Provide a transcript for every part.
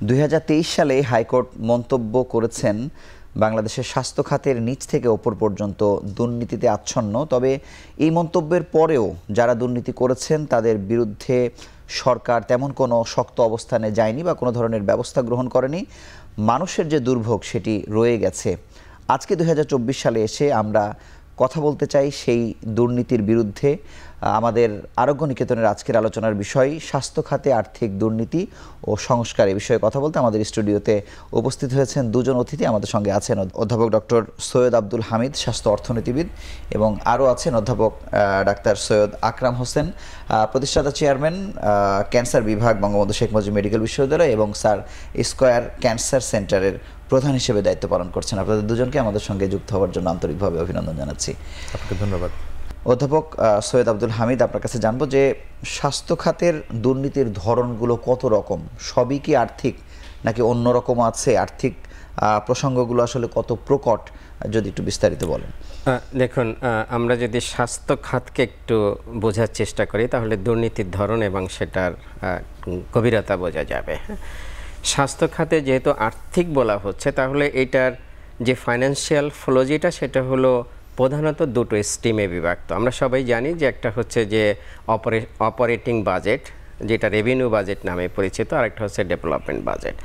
2023 সালে হাইকোর্ট মন্তব্য করেছেন বাংলাদেশের স্বাস্থ্য খাতের নিচ থেকে ওপর পর্যন্ত দুর্নীতিতে আচ্ছন্ন। তবে এই মন্তব্যের পরেও যারা দুর্নীতি করেছেন তাদের বিরুদ্ধে সরকার তেমন কোনো শক্ত অবস্থানে যায়নি বা কোনো ধরনের ব্যবস্থা গ্রহণ করেনি। মানুষের যে দুর্ভোগ সেটি রয়ে গেছে। আজকে 2024 সালে এসে আমরা কথা বলতে চাই সেই দুর্নীতির বিরুদ্ধে। আমাদের আরোগ্য নিকেতনের আজকের আলোচনার বিষয় স্বাস্থ্য খাতে আর্থিক দুর্নীতি ও সংস্কার। এই বিষয়ে কথা বলতে আমাদের স্টুডিওতে উপস্থিত হয়েছেন দুজন অতিথি। আমাদের সঙ্গে আছেন অধ্যাপক ডক্টর সৈয়দ আব্দুল হামিদ, স্বাস্থ্য অর্থনীতিবিদ, এবং আরও আছেন অধ্যাপক ডাক্তার সৈয়দ আকরাম হোসেন, প্রতিষ্ঠাতা চেয়ারম্যান, ক্যান্সার বিভাগ, বঙ্গবন্ধু শেখ মুজিব মেডিকেল বিশ্ববিদ্যালয়, এবং স্যার স্কয়ার ক্যান্সার সেন্টারের প্রধান হিসেবে দায়িত্ব পালন করছেন। আপনাদের দুজনকে আমাদের সঙ্গে যুক্ত হওয়ার জন্য আন্তরিকভাবে অভিনন্দন জানাচ্ছি। আপনাকে ধন্যবাদ। অধ্যাপক সৈয়দ আব্দুল হামিদ, আপনার কাছে জানবো যে স্বাস্থ্য খাতের দুর্নীতির ধরনগুলো কত রকম? সবই কি আর্থিক নাকি অন্য রকম আছে? আর্থিক প্রসঙ্গগুলো আসলে কত প্রকট, যদি একটু বিস্তারিত বলেন। দেখুন, আমরা যদি স্বাস্থ্য খাতকে একটু বোঝার চেষ্টা করি তাহলে দুর্নীতির ধরন এবং সেটার গভীরতা বোঝা যাবে। স্বাস্থ্য খাতে যেহেতু আর্থিক বলা হচ্ছে, তাহলে এটার যে ফাইন্যান্সিয়াল ফ্লো যেটা, সেটা হলো প্রধানত দুটো স্ট্রিমে বিভক্ত। আমরা সবাই জানি যে একটা হচ্ছে যে অপারেটিং বাজেট, যেটা রেভিনিউ বাজেট নামে পরিচিত, আর একটা হচ্ছে ডেভেলপমেন্ট বাজেট।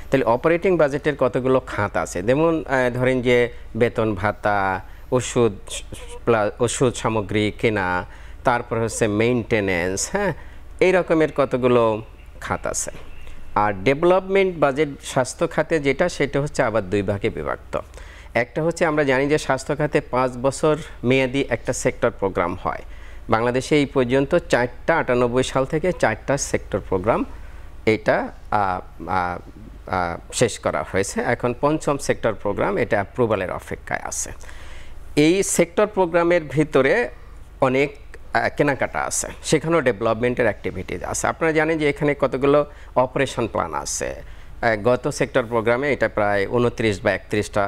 তাহলে অপারেটিং বাজেটের কতগুলো খাত আছে, যেমন ধরেন যে বেতন ভাতা, ওষুধ সামগ্রী কেনা, তারপর হচ্ছে মেইনটেনেন্স, এই রকমের কতগুলো খাত আছে। আর ডেভেলপমেন্ট বাজেট স্বাস্থ্য খাতে যেটা, সেটা হচ্ছে আবার দুই ভাগে বিভক্ত। একটা হচ্ছে আমরা জানি যে স্বাস্থ্য খাতে 5 বছর মেয়াদি একটা সেক্টর প্রোগ্রাম হয়। বাংলাদেশে এই পর্যন্ত 4টা 98 সাল থেকে 4টা সেক্টর প্রোগ্রাম এটা শেষ করা হয়েছে। এখন 5ম সেক্টর প্রোগ্রাম, এটা অ্যাপ্রুভালের অপেক্ষায় আছে। এই সেক্টর প্রোগ্রামের ভিতরে অনেক কেনাকাটা আছে, সেখানেও ডেভেলপমেন্টের অ্যাক্টিভিটিজ আছে। আপনারা জানেন যে এখানে কতগুলো অপারেশন প্ল্যান আছে। গত সেক্টর প্রোগ্রামে এটা প্রায় 29 বা 31টা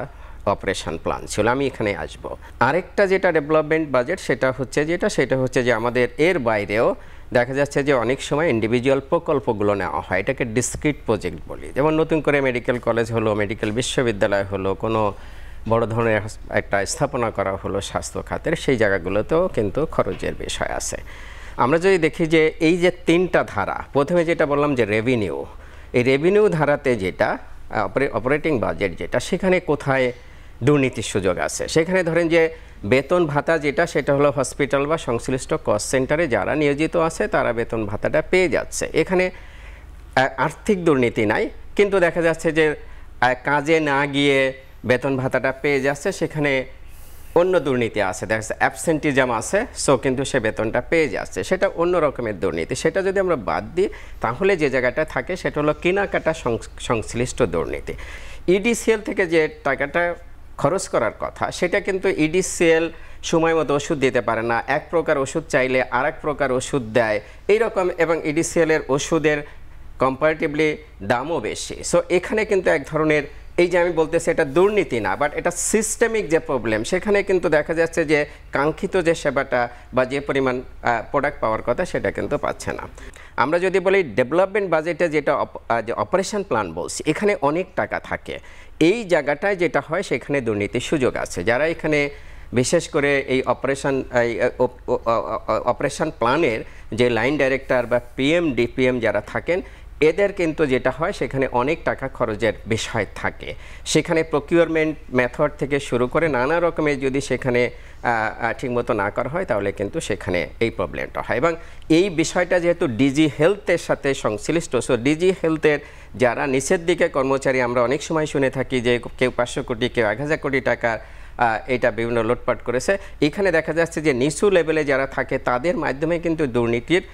অপারেশন প্ল্যান ছিল। আমি এখানে আসব। আরেকটা যেটা ডেভেলপমেন্ট বাজেট, সেটা হচ্ছে যে আমাদের এর বাইরেও দেখা যাচ্ছে যে অনেক সময় ইন্ডিভিজুয়াল প্রকল্পগুলো নেওয়া হয়, এটাকে ডিসক্রিট প্রজেক্ট বলি। যেমন নতুন করে মেডিকেল কলেজ হলো, মেডিকেল বিশ্ববিদ্যালয় হলো, কোনো বড় ধরনের একটা স্থাপনা করা হলো স্বাস্থ্য খাতের, সেই জায়গাগুলোতেও কিন্তু খরচের বিষয় আছে। আমরা যদি দেখি যে এই যে 3টা ধারা, প্রথমে যেটা বললাম যে রেভিনিউ, এই রেভিনিউ ধারাতে যেটা অপারেটিং বাজেট যেটা, সেখানে কোথায় দুর্নীতির সুযোগ আছে? সেখানে ধরেন যে বেতন ভাতা যেটা, সেটা হলো হসপিটাল বা সংশ্লিষ্ট কস্ট সেন্টারে যারা নিয়োজিত আছে তারা বেতন ভাতাটা পেয়ে যাচ্ছে। এখানে আর্থিক দুর্নীতি নাই, কিন্তু দেখা যাচ্ছে যে কাজে না গিয়ে বেতন ভাতাটা পেয়ে যাচ্ছে, সেখানে অন্য দুর্নীতি আছে। দেখা যাচ্ছে অ্যাবসেন্টিজম আছে, সো কিন্তু সে বেতনটা পেয়ে যাচ্ছে, সেটা অন্য রকমের দুর্নীতি। সেটা যদি আমরা বাদ দিই তাহলে যে জায়গাটা থাকে সেটা হলো কেনাকাটা সংশ্লিষ্ট দুর্নীতি। ইডিসিএল থেকে যে টাকাটা খরচ করার কথা, সেটা কিন্তু ইডিসিএল সময় মতো ওষুধ দিতে পারে না, এক প্রকার ওষুধ চাইলে আর এক প্রকার ওষুধ দেয় এইরকম, এবং ইডিসিএলের ওষুধের কম্পারেটিভলি দামও বেশি। সো এখানে কিন্তু এক ধরনের, এই যে আমি বলতেছি এটা দুর্নীতি না, বাট এটা সিস্টেমিক যে প্রবলেম, সেখানে কিন্তু দেখা যাচ্ছে যে কাঙ্ক্ষিত যে সেবাটা বা যে পরিমাণ প্রোডাক্ট পাওয়ার কথা সেটা কিন্তু পাচ্ছে না। আমরা যদি বলি ডেভেলপমেন্ট বাজেটে যেটা অপারেশন প্ল্যান বলছি, এখানে অনেক টাকা থাকে। এই জায়গাটায় যেটা হয় সেখানে দুর্নীতির সুযোগ আছে। যারা এখানে বিশেষ করে এই অপারেশন প্ল্যানের যে লাইন ডাইরেক্টর বা পিএম ডিপিএম যারা থাকেন, এদের কিন্তু যেটা হয় সেখানে অনেক টাকা খরচের বিষয় থাকে। সেখানে প্রকিউরমেন্ট মেথড থেকে শুরু করে নানা রকমের যদি সেখানে ঠিকমতো না করা হয় তাহলে কিন্তু সেখানে এই প্রবলেমটা হয়। এবং এই বিষয়টা যেহেতু ডিজি হেলথের সাথে সংশ্লিষ্ট, সো ডিজি হেলথের যারা নিচের দিকে কর্মচারী, আমরা অনেক সময় শুনে থাকি যে কেউ 500 কোটি, কেউ 1000 কোটি টাকার এটা বিভিন্ন লুটপাট করেছে। এখানে দেখা যাচ্ছে যে নিচু লেভেলে যারা থাকে তাদের মাধ্যমে কিন্তু দুর্নীতির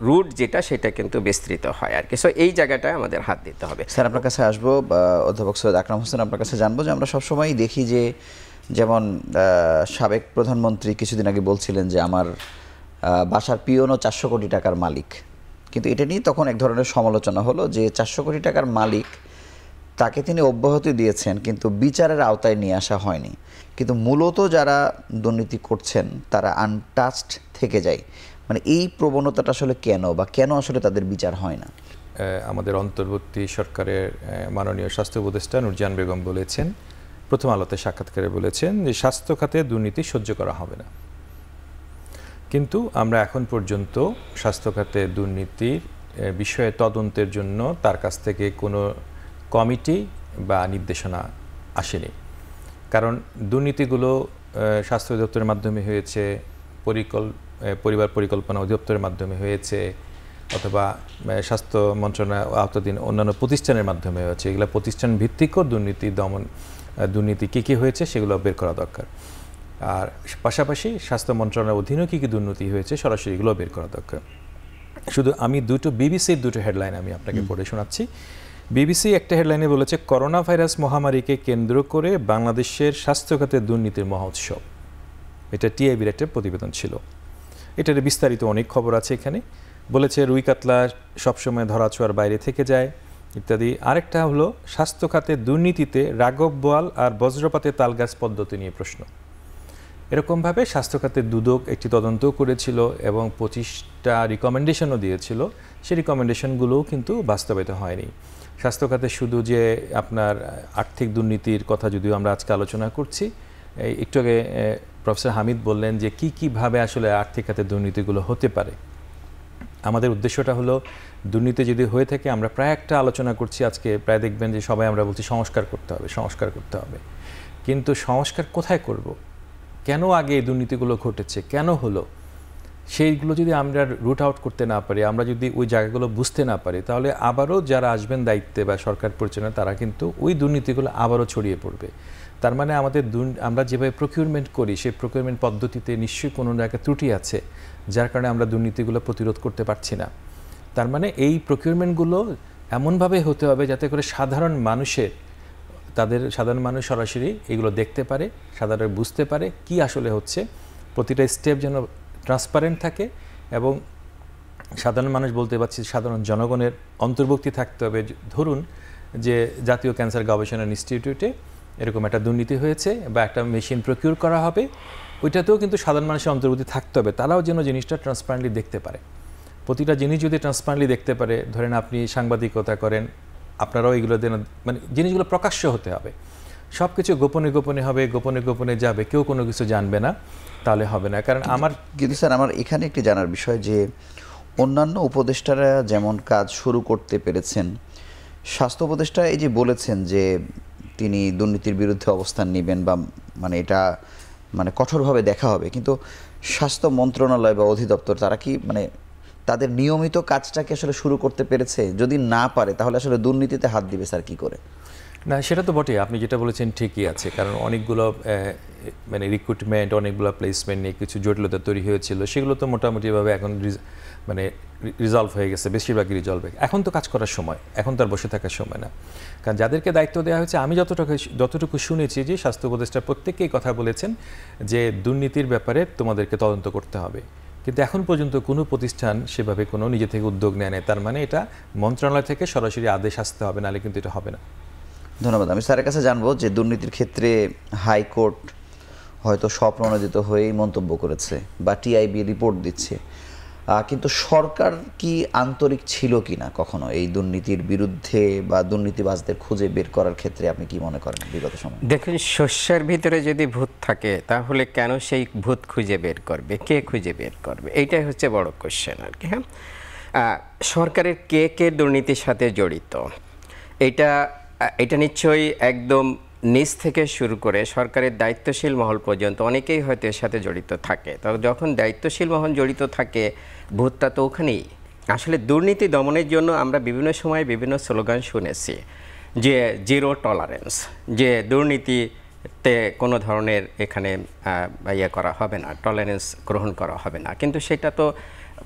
রুট যেটা, সেটা কিন্তু বিস্তৃত হয় আর কি। সো এই জায়গাটায় আমাদের হাত দিতে হবে। স্যার, আপনার কাছে আসবো। অধ্যাপক সৈয়দ আকরাম হোসেন, আপনার কাছে জানবো যে আমরা সবসময় দেখি যে যেমন সাবেক প্রধানমন্ত্রী কিছুদিন আগে বলছিলেন যে আমার বাসার পিয়নও 400 কোটি টাকার মালিক, কিন্তু এটা নিয়ে তখন এক ধরনের সমালোচনা হলো যে 400 কোটি টাকার মালিক, তাকে তিনি অব্যাহতি দিয়েছেন কিন্তু বিচারের আওতায় নিয়ে আসা হয়নি। কিন্তু মূলত যারা দুর্নীতি করছেন তারা আনটাচড থেকে যায়। মানে এই প্রবণতাটা আসলে কেন, বা কেন আসলে তাদের বিচার হয় না? আমাদের অন্তর্বর্তী সরকারের মাননীয় স্বাস্থ্য উপদেষ্টা নুরজাহান বেগম বলেছেন, প্রথম আলোতে সাক্ষাৎকারে বলেছেন যে স্বাস্থ্য খাতে দুর্নীতি সহ্য করা হবে না। কিন্তু আমরা এখন পর্যন্ত স্বাস্থ্য খাতে দুর্নীতির বিষয়ে তদন্তের জন্য তার কাছ থেকে কোনো কমিটি বা নির্দেশনা আসেনি। কারণ দুর্নীতিগুলো স্বাস্থ্য অধিদপ্তরের মাধ্যমে হয়েছে, পরিবার পরিকল্পনা অধিদপ্তরের মাধ্যমে হয়েছে, অথবা স্বাস্থ্য মন্ত্রণালয় আওতাধীন অন্যান্য প্রতিষ্ঠানের মাধ্যমে হয়েছে। এগুলো প্রতিষ্ঠান ভিত্তিকও দুর্নীতি কী হয়েছে সেগুলো বের করা দরকার। আর পাশাপাশি স্বাস্থ্য মন্ত্রণালয়ের অধীনেও কী দুর্নীতি হয়েছে সরাসরি এগুলো বের করা দরকার। শুধু আমি বিবিসির দুটো হেডলাইন আমি আপনাকে পড়ে শোনাচ্ছি। বিবিসি একটা হেডলাইনে বলেছে, করোনা ভাইরাস মহামারীকে কেন্দ্র করে বাংলাদেশের স্বাস্থ্য খাতে দুর্নীতির মহোৎসব। এটা টিআইবির একটা প্রতিবেদন ছিল। এটার বিস্তারিত অনেক খবর আছে এখানে। বলেছে রুই কাতলা সবসময় ধরাছোঁয়ার বাইরে থেকে যায় ইত্যাদি। আরেকটা হলো স্বাস্থ্য খাতে দুর্নীতিতে রাঘব বোয়াল আর বজ্রপাতে তালগাছ পদ্ধতি নিয়ে প্রশ্ন। এরকমভাবে স্বাস্থ্য খাতে দুদক একটি তদন্তও করেছিল এবং 25টা রিকমেন্ডেশনও দিয়েছিল। সেই রিকমেন্ডেশনগুলোও কিন্তু বাস্তবায়িত হয়নি। স্বাস্থ্য খাতে শুধু যে আপনার আর্থিক দুর্নীতির কথা যদিও আমরা আজকে আলোচনা করছি, একটু আগে প্রফেসর হামিদ বললেন যে কীভাবে আসলে আর্থিক খাতে দুর্নীতিগুলো হতে পারে। আমাদের উদ্দেশ্যটা হলো দুর্নীতি যদি হয়ে থাকে, আমরা প্রায় একটা আলোচনা করছি আজকে, প্রায় দেখবেন যে সবাই আমরা বলছি সংস্কার করতে হবে। কিন্তু সংস্কার কোথায় করব? কেন আগে এই দুর্নীতিগুলো ঘটেছে, কেন হলো, সেইগুলো যদি আমরা রুট আউট করতে না পারি, আমরা যদি ওই জায়গাগুলো বুঝতে না পারি, তাহলে আবারও যারা আসবেন দায়িত্বে বা সরকার পরিচালনা তারা কিন্তু ওই দুর্নীতিগুলো আবারও ছড়িয়ে পড়বে। তার মানে আমরা যেভাবে প্রকিউরমেন্ট করি সেই প্রকিউরমেন্ট পদ্ধতিতে নিশ্চয়ই কোনো জায়গায় ত্রুটি আছে, যার কারণে আমরা দুর্নীতিগুলো প্রতিরোধ করতে পারছি না। তার মানে এই প্রকিউরমেন্টগুলো এমনভাবে হতে হবে যাতে করে সাধারণ মানুষ সরাসরি এগুলো দেখতে পারে, সাধারণ বুঝতে পারে কি আসলে হচ্ছে, প্রতিটা স্টেপ যেন ট্রান্সপারেন্ট থাকে এবং সাধারণ মানুষ বলতে পারছি সাধারণ জনগণের অন্তর্ভুক্তি থাকতে হবে। ধরুন যে জাতীয় ক্যান্সার গবেষণা ইনস্টিটিউটে এরকম একটা দুর্নীতি হয়েছে বা একটা মেশিন প্রকিউর করা হবে, ওইটাতেও কিন্তু সাধারণ মানুষের অন্তর্ভুক্তি থাকতে হবে, তারাও যেন জিনিসটা ট্রান্সপারেন্টলি দেখতে পারে। প্রতিটা জিনিস যদি ট্রান্সপারেন্টলি দেখতে পারে, ধরেন আপনি সাংবাদিকতা করেন, আপনারাও এগুলো মানে জিনিসগুলো প্রকাশ্য হতে হবে। সব কিছু গোপনে হবে, গোপনে যাবে, কেউ কোনো কিছু জানবে না, তাহলে হবে না। কারণ কিন্তু স্যার আমার এখানে একটি জানার বিষয় যে অন্যান্য উপদেষ্টারা যেমন কাজ শুরু করতে পেরেছেন, স্বাস্থ্য উপদেষ্টা এই যে বলেছেন যে তিনি দুর্নীতির বিরুদ্ধে অবস্থান নেবেন বা মানে এটা মানে কঠোরভাবে দেখা হবে, কিন্তু স্বাস্থ্য মন্ত্রণালয় বা অধিদপ্তর তারা কি মানে তাদের নিয়মিত কাজটাকে আসলে শুরু করতে পেরেছে? যদি না পারে তাহলে আসলে দুর্নীতিতে হাত দিবে স্যার কি করে? না, সেটা তো বটেই, আপনি যেটা বলেছেন ঠিকই আছে। কারণ অনেকগুলো মানে রিক্রুটমেন্ট, অনেকগুলো প্লেসমেন্ট নিয়ে কিছু জটিলতা তৈরি হয়েছিল, সেগুলো তো মোটামুটিভাবে এখন মানে রিজলভ হয়ে গেছে, বেশিরভাগই রিজলভ হয়ে গেছে। এখন তো কাজ করার সময়, এখন তো আর বসে থাকার সময় না। কারণ যাদেরকে দায়িত্ব দেওয়া হয়েছে, আমি যতটুকু শুনেছি যে স্বাস্থ্য উপদেষ্টা প্রত্যেককেই কথা বলেছেন যে দুর্নীতির ব্যাপারে তোমাদেরকে তদন্ত করতে হবে। কিন্তু এখন পর্যন্ত কোনো প্রতিষ্ঠান সেভাবে কোনো নিজে থেকে উদ্যোগ নেয় না। তার মানে এটা মন্ত্রণালয় থেকে সরাসরি আদেশ আসতে হবে, নাহলে কিন্তু এটা হবে না। ধন্যবাদ। আমি স্যারের কাছে জানবো যে দুর্নীতির ক্ষেত্রে হাইকোর্ট হয়তো স্বপ্রণোদিত হয়েই মন্তব্য করেছে বা টিআইবি রিপোর্ট দিচ্ছে, কিন্তু সরকার কি আন্তরিক ছিল কি না কখনো এই দুর্নীতির বিরুদ্ধে বা দুর্নীতিবাজদের খুঁজে বের করার ক্ষেত্রে? আপনি কি মনে করেন বিগত সময়? দেখুন, শস্যের ভিতরে যদি ভূত থাকে তাহলে কেন সেই ভূত খুঁজে বের করবে, কে খুঁজে বের করবে, এইটাই হচ্ছে বড় কোশ্চেন আর কি। হ্যাঁ, সরকারের কে দুর্নীতির সাথে জড়িত, এটা নিশ্চয়ই একদম নিচ থেকে শুরু করে সরকারের দায়িত্বশীল মহল পর্যন্ত অনেকেই হয়তো এর সাথে জড়িত থাকে। তবে যখন দায়িত্বশীল মহল জড়িত থাকে, ভূতটা তো ওখানেই। আসলে দুর্নীতি দমনের জন্য আমরা বিভিন্ন সময় বিভিন্ন স্লোগান শুনেছি যে জিরো টলারেন্স, যে দুর্নীতিতে কোনো ধরনের এখানে করা হবে না, টলারেন্স গ্রহণ করা হবে না, কিন্তু সেটা তো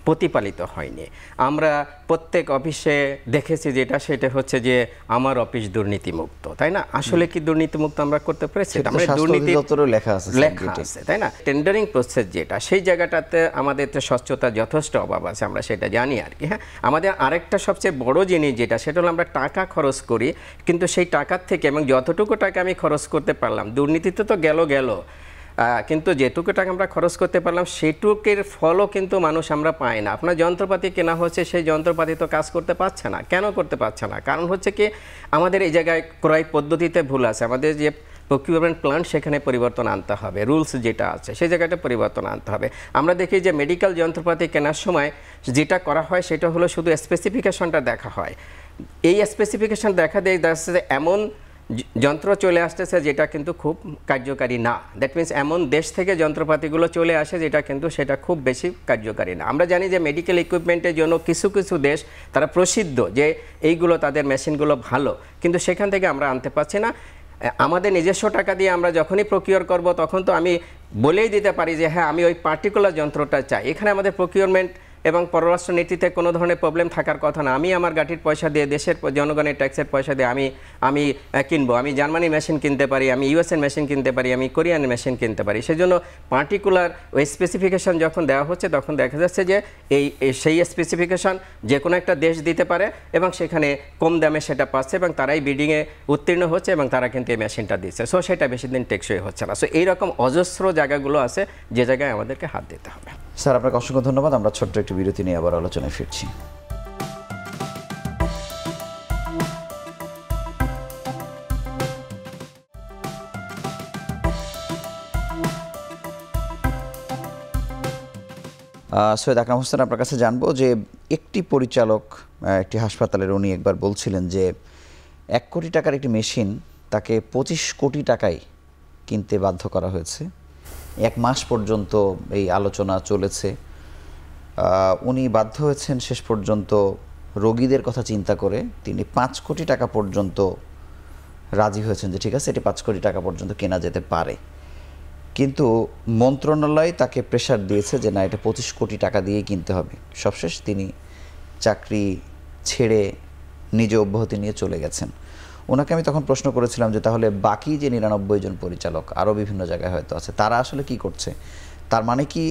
প্রতিপালিত হয়নি। আমরা প্রত্যেক অফিসে দেখেছি যেটা, সেটা হচ্ছে যে আমার অফিস দুর্নীতিমুক্ত, তাই না? আসলে কি দুর্নীতিমুক্ত আমরা করতে পেরেছি? আমরা দুর্নীতি লেখা আছে, তাই না? টেন্ডারিং প্রসেস যেটা, সেই জায়গাটাতে আমাদের তো স্বচ্ছতার যথেষ্ট অভাব আছে, আমরা সেটা জানি আর কি। হ্যাঁ, আমাদের আরেকটা সবচেয়ে বড় জিনিস যেটা, সেটা হলো আমরা টাকা খরচ করি, কিন্তু সেই টাকার থেকে এবং যতটুকু টাকা আমি খরচ করতে পারলাম, দুর্নীতিতে তো গেল কিন্তু যেটুকু টাকা আমরা খরচ করতে পারলাম সেটুকের ফলও কিন্তু মানুষ আমরা পাই না। আপনার যন্ত্রপাতি কেনা হচ্ছে, সেই যন্ত্রপাতি তো কাজ করতে পারছে না। কেন করতে পারছে না? কারণ হচ্ছে কি আমাদের এই জায়গায় ক্রয় পদ্ধতিতে ভুল আছে। আমাদের যে প্রকিউরমেন্ট প্ল্যান সেখানে পরিবর্তন আনতে হবে, রুলস যেটা আছে সেই জায়গাটা পরিবর্তন আনতে হবে। আমরা দেখি যে মেডিকেল যন্ত্রপাতি কেনার সময় যেটা করা হয় সেটা হলো শুধু স্পেসিফিকেশনটা দেখা হয়। এই স্পেসিফিকেশন দেখা দিয়ে যাচ্ছে যে এমন যন্ত্র চলে আসতেছে যেটা কিন্তু খুব কার্যকারী না। দ্যাট মিনস এমন দেশ থেকে যন্ত্রপাতিগুলো চলে আসে যেটা কিন্তু সেটা খুব বেশি কার্যকারী না। আমরা জানি যে মেডিকেল ইকুইপমেন্টের জন্য কিছু কিছু দেশ তারা প্রসিদ্ধ যে এইগুলো তাদের মেশিনগুলো ভালো, কিন্তু সেখান থেকে আমরা আনতে পারছি না। আমাদের নিজস্ব টাকা দিয়ে আমরা যখনই প্রকিউর করব তখন তো আমি বলেই দিতে পারি যে হ্যাঁ আমি ওই পার্টিকুলার যন্ত্রটা চাই। এখানে আমাদের প্রকিউরমেন্ট এবং পররাষ্ট্র নীতিতে কোনো ধরনের প্রবলেম থাকার কথা না। আমি আমার গাড়ির পয়সা দিয়ে, দেশের জনগণের ট্যাক্সের পয়সা দিয়ে আমি কিনবো। আমি জার্মানি মেশিন কিনতে পারি, আমি ইউএসএর মেশিন কিনতে পারি, আমি কোরিয়ান মেশিন কিনতে পারি। সেজন্য পার্টিকুলার ওই স্পেসিফিকেশন যখন দেওয়া হচ্ছে তখন দেখা যাচ্ছে যে সেই স্পেসিফিকেশন যে কোনো একটা দেশ দিতে পারে এবং সেখানে কম দামে সেটা পাচ্ছে এবং তারাই বিডিংয়ে উত্তীর্ণ হচ্ছে এবং তারা কিন্তু এই মেশিনটা দিচ্ছে। সো সেটা বেশি দিন টেকসই হচ্ছে না। সো এইরকম অজস্র জায়গাগুলো আছে যে জায়গায় আমাদেরকে হাত দিতে হবে। স্যার, আপনাকে অসংখ্য ধন্যবাদ। আমরা ছোট্ট একটি বিরতি নিয়ে আবার আলোচনায় ফিরছি। সৈয়দ আকরাম হোসেন, আপনার কাছে জানবো যে একটি পরিচালক একটি হাসপাতালের, উনি একবার বলছিলেন যে 1 কোটি টাকার একটি মেশিন তাকে 25 কোটি টাকায় কিনতে বাধ্য করা হয়েছে। 1 মাস পর্যন্ত এই আলোচনা চলেছে। উনি বাধ্য হয়েছেন শেষ পর্যন্ত রোগীদের কথা চিন্তা করে তিনি 5 কোটি টাকা পর্যন্ত রাজি হয়েছেন যে ঠিক আছে এটি 5 কোটি টাকা পর্যন্ত কেনা যেতে পারে। কিন্তু মন্ত্রণালয় তাকে প্রেশার দিয়েছে যে না, এটা 25 কোটি টাকা দিয়েই কিনতে হবে। সবশেষ তিনি চাকরি ছেড়ে নিজে অব্যাহতি নিয়ে চলে গেছেন। ওনাকে আমি তখন প্রশ্ন করেছিলাম যে তাহলে বাকি যে 99 জন পরিচালক আরও বিভিন্ন জায়গায় হয়তো আছে, তারা আসলে কি করছে? তার মানে কি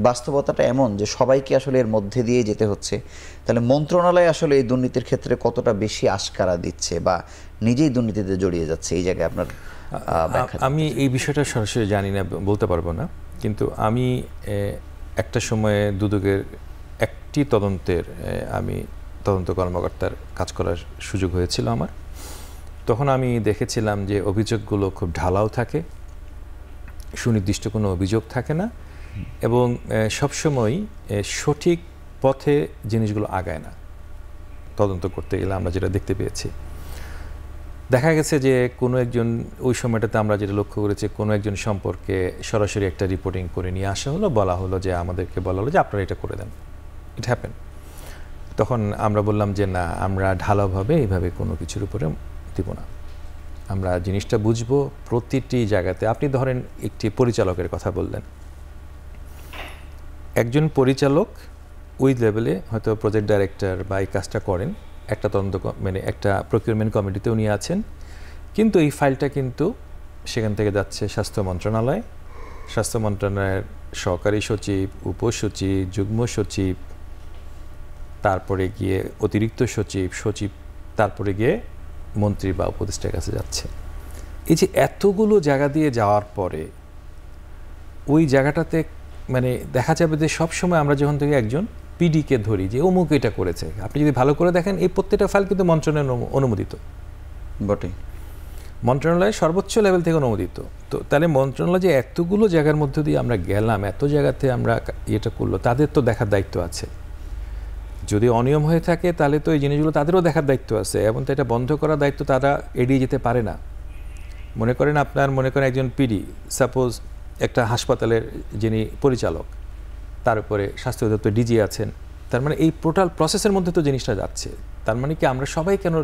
বাস্তবতাটা এমন যে সবাইকে আসলে এর মধ্যে দিয়ে যেতে হচ্ছে? তাহলে মন্ত্রণালয় আসলে এই দুর্নীতির ক্ষেত্রে কতটা বেশি আশকারা দিচ্ছে বা নিজেই দুর্নীতিতে জড়িয়ে যাচ্ছে, এই জায়গায় আপনার ব্যাখ্যা? আমি এই বিষয়টা সরাসরি জানি না, বলতে পারবো না। কিন্তু আমি একটা সময়ে দুদকের একটি তদন্তের আমি তদন্ত কর্মকর্তার কাজ করার সুযোগ হয়েছিল আমার। তখন আমি দেখেছিলাম যে অভিযোগগুলো খুব ঢালাও থাকে, সুনির্দিষ্ট কোনো অভিযোগ থাকে না এবং সবসময় সঠিক পথে জিনিসগুলো আগায় না। তদন্ত করতে গেলে আমরা যেটা দেখতে পেয়েছি, দেখা গেছে যে কোনো একজন, ওই সময়টাতে আমরা যেটা লক্ষ্য করেছি, কোনো একজন সম্পর্কে সরাসরি একটা রিপোর্টিং করে নিয়ে আসা হলো, বলা হলো যে আমাদেরকে বলা হলো যে আপনারা এটা করে দেন, ইট হ্যাপেন। তখন আমরা বললাম যে না, আমরা ঢালাওভাবে এইভাবে কোনো কিছুর উপরে দিব না, আমরা জিনিসটা বুঝবো প্রতিটি জায়গাতে। আপনি ধরেন একটি পরিচালকের কথা বললেন, একজন পরিচালক ওই লেভেলে হয়তো প্রজেক্ট ডাইরেক্টর বা এই কাজটা করেন, একটা তদন্ত মানে একটা প্রকিউরমেন্ট কমিটিতে উনি আছেন, কিন্তু এই ফাইলটা কিন্তু সেখান থেকে যাচ্ছে স্বাস্থ্য মন্ত্রণালয়, স্বাস্থ্য মন্ত্রণালয়ের সহকারী সচিব, উপসচিব, যুগ্ম সচিব, তারপরে গিয়ে অতিরিক্ত সচিব, সচিব, তারপরে গিয়ে মন্ত্রী বা উপদেষ্টার কাছে যাচ্ছে। এই যে এতগুলো জায়গা দিয়ে যাওয়ার পরে ওই জায়গাটাতে মানে দেখা যাবে যে সবসময় আমরা যখন থেকে একজন পিডিকে ধরি যে অমুক এটা করেছে, আপনি যদি ভালো করে দেখেন এই প্রত্যেকটা ফাইল কিন্তু মন্ত্রণালয়ের অনুমোদিত বটে, মন্ত্রণালয়ের সর্বোচ্চ লেভেল থেকে অনুমোদিত। তো তাহলে মন্ত্রণালয় যে এতগুলো জায়গার মধ্যে দিয়ে আমরা গেলাম, এত জায়গাতে আমরা এটা করলো, তাদের তো দেখার দায়িত্ব আছে। যদি অনিয়ম হয়ে থাকে তাহলে তো এই জিনিসগুলো তাদেরও দেখার দায়িত্ব আছে এবং তো এটা বন্ধ করার দায়িত্ব তারা এড়িয়ে যেতে পারে না। মনে করেন একজন পিডি, সাপোজ একটা হাসপাতালের যিনি পরিচালক, তার উপরে স্বাস্থ্য অধিদপ্তর ডিজি আছেন, তার মানে এই টোটাল প্রসেসের মধ্যে তো জিনিসটা যাচ্ছে। তার মানে কি আমরা সবাই কেন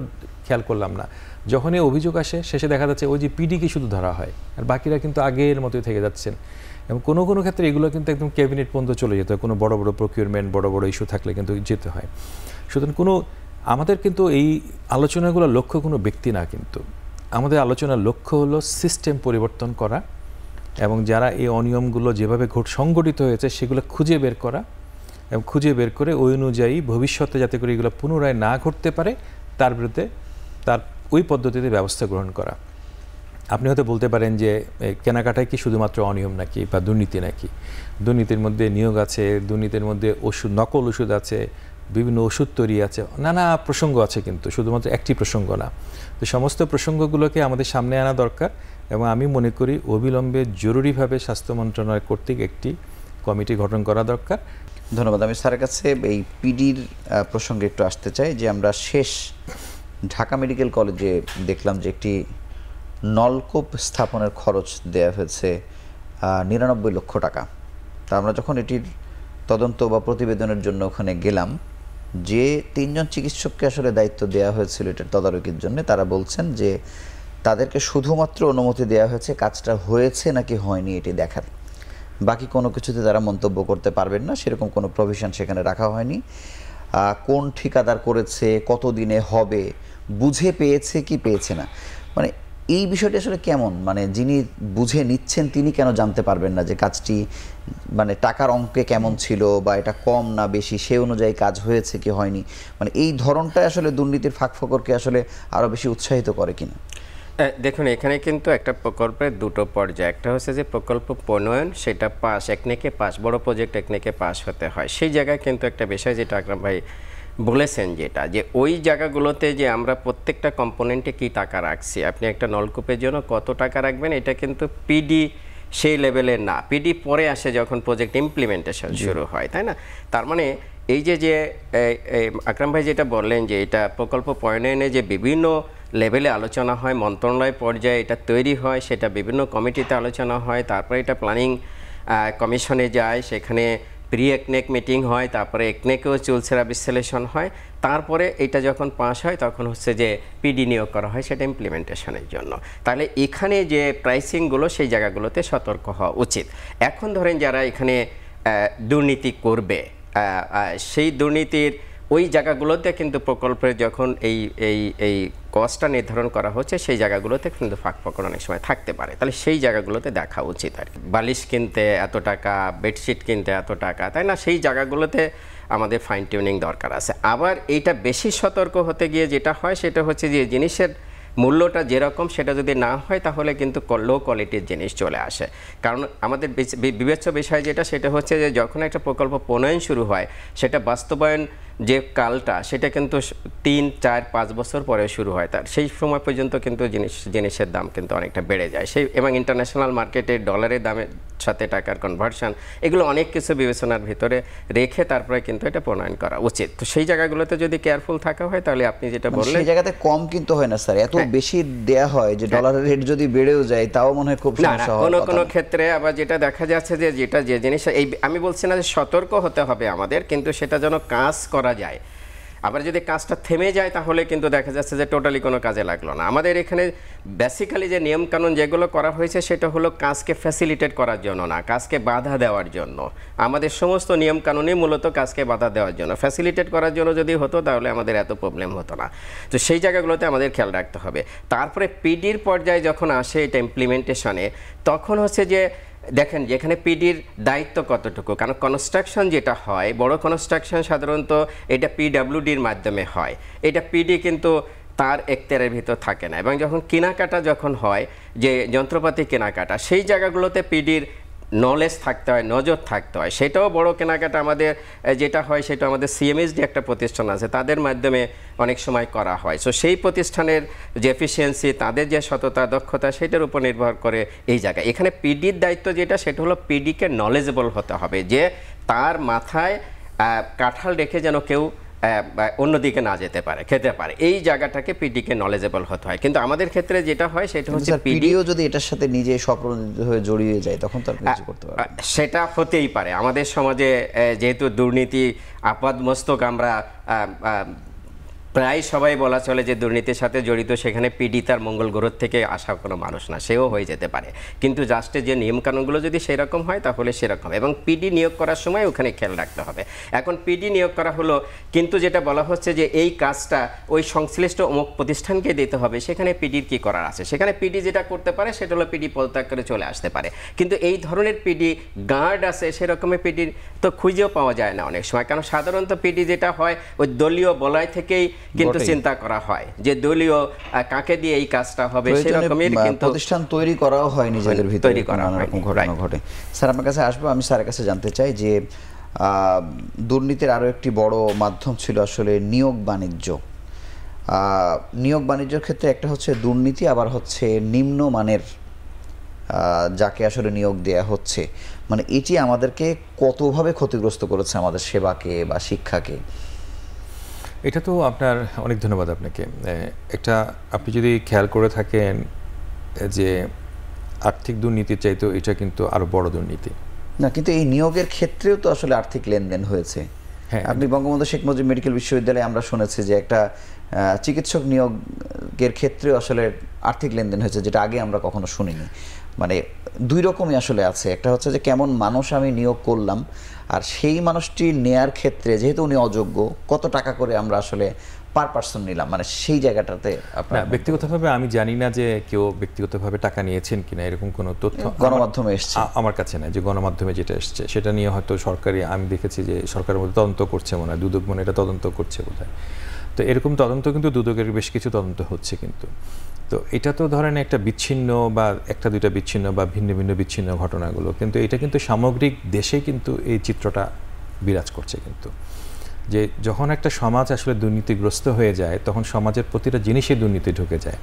খেয়াল করলাম না? যখন এই অভিযোগ আসে শেষে দেখা যাচ্ছে ওই যে পিডিকে শুধু ধরা হয় আর বাকিরা কিন্তু আগের মতোই থেকে যাচ্ছেন। এবং কোনো কোনো ক্ষেত্রে এগুলো কিন্তু একদম ক্যাবিনেট পর্যন্ত চলে যেতে হয়, কোনো বড় বড় প্রকিউরমেন্ট, বড় বড় ইস্যু থাকলে কিন্তু যেতে হয়। সুতরাং আমাদের কিন্তু এই আলোচনাগুলোর লক্ষ্য কোনো ব্যক্তি না, কিন্তু আমাদের আলোচনার লক্ষ্য হলো সিস্টেম পরিবর্তন করা এবং যারা এই অনিয়মগুলো যেভাবে সংগঠিত হয়েছে সেগুলো খুঁজে বের করা এবং খুঁজে বের করে ওই অনুযায়ী ভবিষ্যতে যাতে করে এগুলো পুনরায় না ঘটতে পারে তার বিরুদ্ধে তার ওই পদ্ধতিতে ব্যবস্থা গ্রহণ করা। আপনি হয়তো বলতে পারেন যে কেনাকাটায় কি শুধুমাত্র অনিয়ম নাকি বা দুর্নীতি নাকি? দুর্নীতির মধ্যে নিয়োগ আছে, দুর্নীতির মধ্যে ওষুধ, নকল ওষুধ আছে, বিভিন্ন ওষুধ তৈরি আছে, নানা প্রসঙ্গ আছে, কিন্তু শুধুমাত্র একটি প্রসঙ্গ না। তো সমস্ত প্রসঙ্গগুলোকে আমাদের সামনে আনা দরকার এবং আমি মনে করি অবিলম্বে জরুরিভাবে স্বাস্থ্য মন্ত্রণালয় কর্তৃক একটি কমিটি গঠন করা দরকার। ধন্যবাদ। আমি স্যারের কাছে এই পিডির প্রসঙ্গে একটু আসতে চাই যে আমরা শেষ ঢাকা মেডিকেল কলেজে দেখলাম যে একটি নলকূপ স্থাপনের খরচ দেওয়া হয়েছে 99 লক্ষ টাকা। তা আমরা যখন এটির তদন্ত বা প্রতিবেদনের জন্য ওখানে গেলাম, যে 3 জন চিকিৎসককে আসলে দায়িত্ব দেওয়া হয়েছিল এটার তদারকির জন্য, তারা বলছেন যে তাদেরকে শুধুমাত্র অনুমতি দেওয়া হয়েছে কাজটা হয়েছে নাকি হয়নি এটি দেখার, বাকি কোনো কিছুতে তারা মন্তব্য করতে পারবেন না, সেরকম কোনো প্রভিশন সেখানে রাখা হয়নি। কোন ঠিকাদার করেছে, কত দিনে হবে, বুঝে পেয়েছে কি পেয়েছে না, মানে এই বিষয়টি আসলে কেমন, মানে যিনি বুঝে নিচ্ছেন তিনি কেন জানতে পারবেন না যে কাজটি মানে টাকার অঙ্কে কেমন ছিল বা এটা কম না বেশি, সে অনুযায়ী কাজ হয়েছে কি হয়নি, মানে এই ধরনটাই আসলে দুর্নীতির ফাঁকফোকরকে আসলে আরও বেশি উৎসাহিত করে কিনা? দেখুন, এখানে কিন্তু একটা প্রকল্পের দুটো পর্যায়ে, একটা হচ্ছে যে প্রকল্প প্রণয়ন, সেটা পাস, একনেকে পাস, বড় প্রজেক্ট একনেকে পাস হতে হয়। সেই জায়গায় কিন্তু একটা বিষয় যেটা আকরাম ভাই বলেছেন, যেটা যে ওই জায়গাগুলোতে যে আমরা প্রত্যেকটা কম্পোনেন্টে কি টাকা রাখছি, আপনি একটা নলকূপের জন্য কত টাকা রাখবেন, এটা কিন্তু পিডি সেই লেভেলের না। পিডি পরে আসে যখন প্রজেক্ট ইমপ্লিমেন্টেশন শুরু হয়, তাই না? তার মানে এই যে আকরাম ভাই যেটা বললেন যে এটা প্রকল্প প্রণয়নে যে বিভিন্ন লেভেলে আলোচনা হয়, মন্ত্রণালয় পর্যায়ে এটা তৈরি হয়, সেটা বিভিন্ন কমিটিতে আলোচনা হয়, তারপরে এটা প্ল্যানিং কমিশনে যায়, সেখানে প্রি একনেক মিটিং হয়, তারপরে একনেকেও চুলচেরা বিশ্লেষণ হয়, তারপরে এটা যখন পাস হয় তখন হচ্ছে যে পিডি নিয়োগ করা হয় সেটা ইমপ্লিমেন্টেশনের জন্য। তাহলে এখানে যে প্রাইসিংগুলো সেই জায়গাগুলোতে সতর্ক হওয়া উচিত। এখন ধরেন যারা এখানে দুর্নীতি করবে, সেই দুর্নীতির ওই জায়গাগুলোতে কিন্তু প্রকল্পের যখন এই কস্টটা নির্ধারণ করা হচ্ছে সেই জায়গাগুলোতে কিন্তু ফাঁকফোকর অনেক সময় থাকতে পারে। তাহলে সেই জায়গাগুলোতে দেখা উচিত আর কি। বালিশ কিনতে এত টাকা, বেডশিট কিনতে এত টাকা, তাই না? সেই জায়গাগুলোতে আমাদের ফাইন টিউনিং দরকার আছে। আবার এইটা বেশি সতর্ক হতে গিয়ে যেটা হয় সেটা হচ্ছে যে জিনিসের মূল্যটা যেরকম সেটা যদি না হয় তাহলে কিন্তু লো কোয়ালিটির জিনিস চলে আসে। কারণ আমাদের বিবেচ্য বিষয় যেটা, সেটা হচ্ছে যে যখন একটা প্রকল্প প্রণয়ন শুরু হয় সেটা বাস্তবায়ন যে কালটা সেটা কিন্তু 3, 4, 5 বছর পরে শুরু হয়। তার সেই সময় পর্যন্ত কিন্তু জিনিসের দাম কিন্তু অনেকটা বেড়ে যায়, সেই এবং ইন্টারন্যাশনাল মার্কেটে ডলারের দামের সাথে টাকার কনভার্সন, এগুলো অনেক কিছু বিবেচনার ভিতরে রেখে তারপরে কিন্তু এটা প্রণয়ন করা উচিত। তো সেই জায়গাগুলোতে যদি কেয়ারফুল থাকা হয় তাহলে আপনি যেটা বললেন, সেই জায়গাতে কম কিন্তু হয় না স্যার, এত বেশি দেয়া হয় যে ডলারের রেট যদি বেড়েও যায় তাও মনে হয় খুব সমস্যা হয়। কোনো ক্ষেত্রে আবার যেটা দেখা যাচ্ছে যে যে জিনিস, এই আমি বলছি না যে সতর্ক হতে হবে আমাদের, কিন্তু সেটা যেন কাজ করা যায়। আবার যদি কাজটা থেমে যায় তাহলে কিন্তু দেখা যাচ্ছে যে টোটালি কোনো কাজে লাগলো না। আমাদের এখানে বেসিক্যালি যে নিয়মকানুন যেগুলো করা হয়েছে সেটা হলো কাজকে ফ্যাসিলিটেট করার জন্য না, কাজকে বাধা দেওয়ার জন্য। আমাদের সমস্ত নিয়মকানুনই মূলত কাজকে বাধা দেওয়ার জন্য। ফ্যাসিলিটেট করার জন্য যদি হতো তাহলে আমাদের এত প্রবলেম হতো না। তো সেই জায়গাগুলোতে আমাদের খেয়াল রাখতে হবে। তারপরে পিডির পর্যায়ে যখন আসে এটা ইমপ্লিমেন্টেশনে, তখন হচ্ছে যে দেখেন যেখানে পিডির দায়িত্ব কতটুকু, কারণ কনস্ট্রাকশন যেটা হয়, বড় কনস্ট্রাকশন সাধারণত এটা পিডাব্লিউডির মাধ্যমে হয়, এটা পিডি কিন্তু তার এখতিয়ারের ভিতর থাকে না। এবং যখন কেনাকাটা যখন হয়, যে যন্ত্রপাতি কেনাকাটা, সেই জায়গাগুলোতে পিডির নলেজ থাকতে হয়, নজর থাকতে হয়। সেটাও বড় কেনাকাটা আমাদের যেটা হয় সেটা আমাদের সিএমএসডি একটা প্রতিষ্ঠান আছে, তাদের মাধ্যমে অনেক সময় করা হয়। সো সেই প্রতিষ্ঠানের যে এফিসিয়েন্সি, তাদের যে সততা, দক্ষতা, সেটার উপর নির্ভর করে এই জায়গায়। এখানে পিডির দায়িত্ব যেটা, সেটা হলো পিডিকে নলেজেবল হতে হবে, যে তার মাথায় কাঁঠাল রেখে যেন কেউ অন্যদিকে না যেতে পারে, খেতে পারে, এই জায়গাটাকে পিডিকে নলেজেবল হতে হয়। কিন্তু আমাদের ক্ষেত্রে যেটা হয় সেটা হচ্ছে পিডিও যদি এটার সাথে নিজে স্বপ্রণোদিত হয়ে জড়িয়ে যায় তখন তো কিছু করতে পারে, সেটা হতেই পারে। আমাদের সমাজে যেহেতু দুর্নীতি আপাদমস্তক, আমরা প্রায় সবাই বলা চলে যে দুর্নীতির সাথে জড়িত, সেখানে পিডি তার মঙ্গল গ্রহ থেকে আসা কোনো মানুষ না, সেও হয়ে যেতে পারে। কিন্তু জাস্টের যে নিয়মকানুনগুলো যদি সেরকম হয় তাহলে সেরকম, এবং পিডি নিয়োগ করার সময় ওখানে খেয়াল রাখতে হবে। এখন পিডি নিয়োগ করা হলো, কিন্তু যেটা বলা হচ্ছে যে এই কাজটা ওই সংশ্লিষ্ট অমুক প্রতিষ্ঠানকে দিতে হবে, সেখানে পিডির কি করার আছে? সেখানে পিডি যেটা করতে পারে সেটা হলো পিডি পদত্যাগ করে চলে আসতে পারে। কিন্তু এই ধরনের পিডি গার্ড আছে, সেরকমের পিডির তো খুঁজেও পাওয়া যায় না অনেক সময়, কারণ সাধারণত পিডি যেটা হয় ওই দলীয় বলয় থেকেই কিন্তু চিন্তা করা হয় যে দলীয় কাকে দিয়ে এই কাজটা হবে সেরকমই কিন্তু প্রতিষ্ঠান তৈরি করাও হয় নিজেদের ভিতরে, নানা রকম ঘটনা ঘটে। স্যার আপনার কাছে আসবো, আমি স্যারের কাছে জানতে চাই যে দুর্নীতির আরও একটি বড় মাধ্যম ছিল আসলে নিয়োগ বাণিজ্য। নিয়োগ বাণিজ্যের ক্ষেত্রে একটা হচ্ছে দুর্নীতি, আবার হচ্ছে নিম্নমানের যাকে আসলে নিয়োগ দেয়া হচ্ছে, মানে এটি আমাদেরকে কতভাবে ক্ষতিগ্রস্ত করেছে আমাদের সেবাকে বা শিক্ষাকে? এটা তো আপনার অনেক ধন্যবাদ আপনাকে। একটা আপনি যদি খেয়াল করে থাকেন যে আর্থিক দুর্নীতির চাইতেও এটা কিন্তু আরো বড় দুর্নীতি না, কিন্তু এই নিয়োগের ক্ষেত্রেও তো আসলে আর্থিক লেনদেন হয়েছে। আপনি বঙ্গবন্ধু শেখ মুজিব মেডিকেল বিশ্ববিদ্যালয়ে আমরা শুনেছি যে একটা চিকিৎসক নিয়োগের ক্ষেত্রেও আসলে আর্থিক লেনদেন হয়েছে, যেটা আগে আমরা কখনো শুনিনি। মানে দুই রকমই আসলে আছে, একটা হচ্ছে যে কেমন মানুষ আমি নিয়োগ করলাম, আর সেই মানুষটি নেয়ার ক্ষেত্রে যেহেতু উনি অযোগ্য, কত টাকা করে আমরা আসলে পার পার্সন নিলাম, মানে সেই জায়গাটাতে আপনার ব্যক্তিগতভাবে আমি জানি না যে কেউ ব্যক্তিগতভাবে টাকা নিয়েছেন কিনা, এরকম কোনো তথ্য গণমাধ্যমে এসছে আমার কাছে না। যে গণমাধ্যমে যেটা এসছে সেটা নিয়ে হয়তো সরকারি, আমি দেখেছি যে সরকারের মধ্যে তদন্ত করছে মনে হয়, দুদক মনে এটা তদন্ত করছে বোধহয়। তো এরকম তদন্ত কিন্তু দুদকের বেশ কিছু তদন্ত হচ্ছে কিন্তু। তো এটা তো ধরেন একটা বিচ্ছিন্ন বা একটা দুইটা বিচ্ছিন্ন বা ভিন্ন ভিন্ন বিচ্ছিন্ন ঘটনাগুলো, কিন্তু এটা কিন্তু সামগ্রিক দেশে কিন্তু এই চিত্রটা বিরাজ করছে কিন্তু, যে যখন একটা সমাজ আসলে দুর্নীতিগ্রস্ত হয়ে যায় তখন সমাজের প্রতিটা জিনিসে দুর্নীতি ঢুকে যায়।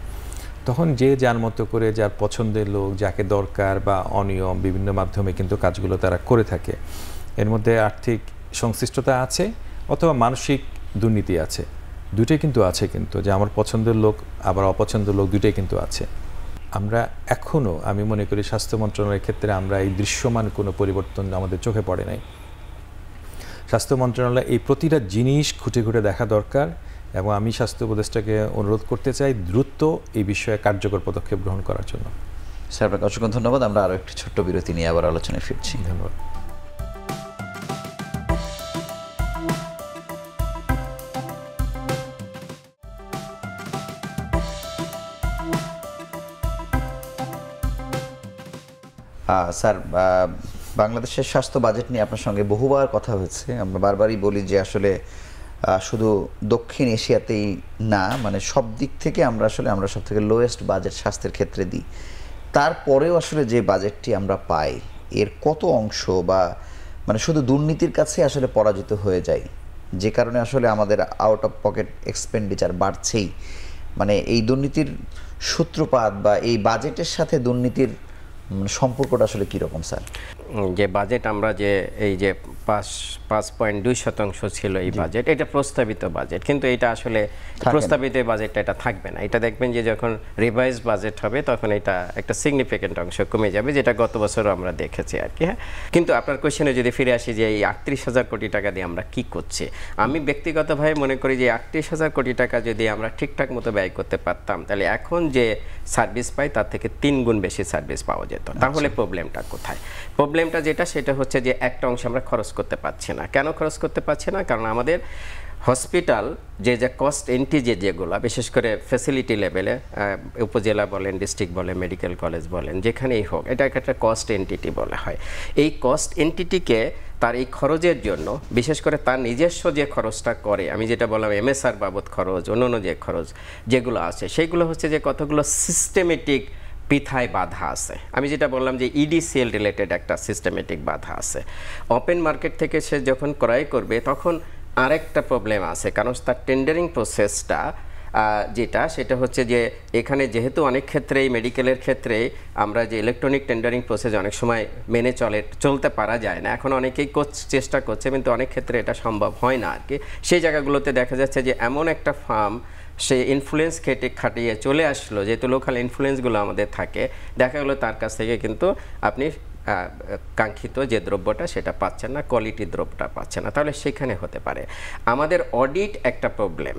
তখন যে যার মতো করে যার পছন্দের লোক যাকে দরকার বা অনিয়ম বিভিন্ন মাধ্যমে কিন্তু কাজগুলো তারা করে থাকে। এর মধ্যে আর্থিক সংশ্লিষ্টতা আছে অথবা মানসিক দুর্নীতি আছে, দুটোই কিন্তু আছে কিন্তু, যে আমার পছন্দের লোক আবার অপছন্দের লোক দুটোই কিন্তু আছে। আমরা এখনও আমি মনে করি স্বাস্থ্য মন্ত্রণালয়ের ক্ষেত্রে আমরা এই দৃশ্যমান কোনো পরিবর্তন আমাদের চোখে পড়ে নাই। স্বাস্থ্য মন্ত্রণালয় এই প্রতিটা জিনিস খুঁটে খুঁটে দেখা দরকার, এবং আমি স্বাস্থ্য উপদেষ্টাকে অনুরোধ করতে চাই দ্রুত এই বিষয়ে কার্যকর পদক্ষেপ গ্রহণ করার জন্য। স্যার আপনাকে অসংখ্য ধন্যবাদ। আমরা আরও একটি ছোট্ট বিরতি নিয়ে আবার আলোচনায় ফিরছি। ধন্যবাদ। স্যার বাংলাদেশের স্বাস্থ্য বাজেট নিয়ে আপনার সঙ্গে বহুবার কথা হয়েছে। আমরা বারবারই বলি যে আসলে শুধু দক্ষিণ এশিয়াতেই না, মানে সব দিক থেকে আমরা সব থেকে লোয়েস্ট বাজেট স্বাস্থ্যের ক্ষেত্রে দিই। তারপরেও আসলে যে বাজেটটি আমরা পাই এর কত অংশ বা মানে শুধু দুর্নীতির কাছে আসলে পরাজিত হয়ে যায়, যে কারণে আসলে আমাদের আউট অফ পকেট এক্সপেন্ডিচার বাড়ছেই। মানে এই দুর্নীতির সূত্রপাত বা এই বাজেটের সাথে দুর্নীতির সম্পর্কটা আসলে কীরকম স্যার? যে বাজেট আমরা যে এই যে 5.2% ছিল এই বাজেট, এটা প্রস্তাবিত বাজেট, কিন্তু এটা আসলে প্রস্তাবিত বাজেটটা এটা থাকবে না। এটা দেখবেন যে যখন রিভাইজ বাজেট হবে তখন এটা একটা সিগনিফিকেন্ট অংশ কমে যাবে, যেটা গত বছরও আমরা দেখেছি আর কি। হ্যাঁ, কিন্তু আপনার কোয়েশ্চেনে যদি ফিরে আসি যে এই 38,000 কোটি টাকা দিয়ে আমরা কি করছি, আমি ব্যক্তিগতভাবে মনে করি যে 38,000 কোটি টাকা যদি আমরা ঠিকঠাক মতো ব্যয় করতে পারতাম তাহলে এখন যে সার্ভিস পাই তার থেকে 3 গুণ বেশি সার্ভিস পাওয়া যেত। তাহলে প্রবলেমটা কোথায়? প্রবলেমটা যেটা সেটা হচ্ছে যে একটা অংশ আমরা খরচ করতে পারছি না। কেন খরচ করতে পারছি না? কারণ আমাদের হসপিটাল যে কস্ট এন্ট্রি যেগুলো বিশেষ করে ফ্যাসিলিটি লেভেলে, উপজেলা বলেন, ডিস্ট্রিক্ট বলেন, মেডিকেল কলেজ বলেন, যেখানেই হোক, এটা একটা কস্ট এন্টিটি বলা হয়। এই কস্ট এন্টিটিকে তার এই খরচের জন্য, বিশেষ করে তার নিজস্ব যে খরচটা করে, আমি যেটা বললাম এমএসআর বাবদ খরচ, অন্যান্য যে খরচ যেগুলো আছে সেইগুলো হচ্ছে যে কতগুলো সিস্টেমেটিক পিথায় বাধা আছে। আমি যেটা বললাম যে ইডিসিএল রিলেটেড একটা সিস্টেমেটিক বাধা আছে। ওপেন মার্কেট থেকে সে যখন ক্রয় করবে তখন আরেকটা প্রবলেম আছে, কারণ তার টেন্ডারিং প্রসেসটা সেটা হচ্ছে যে এখানে যেহেতু অনেক ক্ষেত্রেই মেডিকেলের ক্ষেত্রে আমরা যে ইলেকট্রনিক টেন্ডারিং প্রসেস অনেক সময় মেনে চলতে পারা যায় না, এখন অনেকেই চেষ্টা করছে কিন্তু অনেক ক্ষেত্রে এটা সম্ভব হয় না আর কি। সেই জায়গাগুলোতে দেখা যাচ্ছে যে এমন একটা ফার্ম সে ইনফ্লুয়েন্স খাটিয়ে চলে আসলো, যেহেতু লোকাল ইনফ্লুয়েন্সগুলো আমাদের থাকে, দেখা গেলো তার কাছ থেকে কিন্তু আপনি কাঙ্ক্ষিত যে দ্রব্যটা সেটা পাচ্ছেন না, কোয়ালিটি দ্রব্যটা পাচ্ছেন না। তাহলে সেখানে হতে পারে আমাদের অডিট একটা প্রবলেম।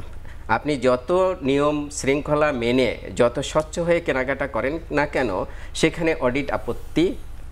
আপনি যত নিয়ম শৃঙ্খলা মেনে যত স্বচ্ছ হয়ে কেনাকাটা করেন না কেন, সেখানে অডিট আপত্তি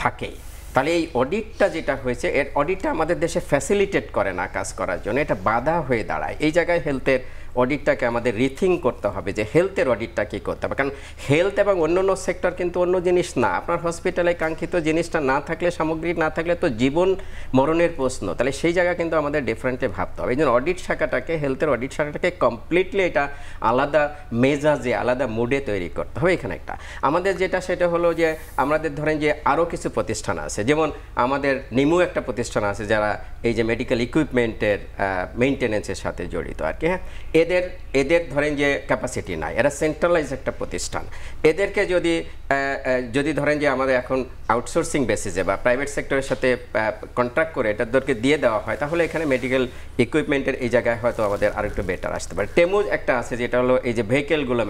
থাকেই। তাহলে এই অডিটটা যেটা হয়েছে, এর অডিটটা আমাদের দেশে ফ্যাসিলিটেট করে না কাজ করার জন্য, এটা বাধা হয়ে দাঁড়ায়। এই জায়গায় হেলথের অডিটটাকে আমাদের রিথিং করতে হবে যে হেলথের অডিটটা কী করতে হবে, কারণ হেলথ এবং অন্য সেক্টর কিন্তু অন্য জিনিস না। আপনার হসপিটালে কাঙ্ক্ষিত জিনিসটা না থাকলে, সামগ্রী না থাকলে তো জীবন মরণের প্রশ্ন, তাহলে সেই জায়গা কিন্তু আমাদের ডিফারেন্টলি ভাবতে হবে। এই জন্য অডিট শাখাটাকে, হেলথের অডিট শাখাটাকে কমপ্লিটলি এটা আলাদা মেজাজে, আলাদা মুডে তৈরি করতে হবে। এখানে একটা আমাদের যেটা সেটা হলো যে আমাদের ধরেন যে আরও কিছু প্রতিষ্ঠান আছে, যেমন আমাদের নিমু একটা প্রতিষ্ঠান আছে যারা এই যে মেডিকেল ইকুইপমেন্টের মেইনটেনেন্সের সাথে জড়িত আর কি। হ্যাঁ, এদের ধরেন যে ক্যাপাসিটি নাই, এরা সেন্ট্রালাইজ একটা প্রতিষ্ঠান। এদেরকে যদি ধরেন যে আমাদের এখন আউটসোর্সিং বেসিসে বা প্রাইভেট সেক্টরের সাথে কন্ট্রাক্ট করে এটাদেরকে দিয়ে দেওয়া হয়, তাহলে এখানে মেডিকেল ইকুইপমেন্টের এই জায়গায় হয়তো আমাদের আরেকটু বেটার আসতে পারে। টেমু একটা আছে যেটা হলো এই যে ভেহিকেলগুলো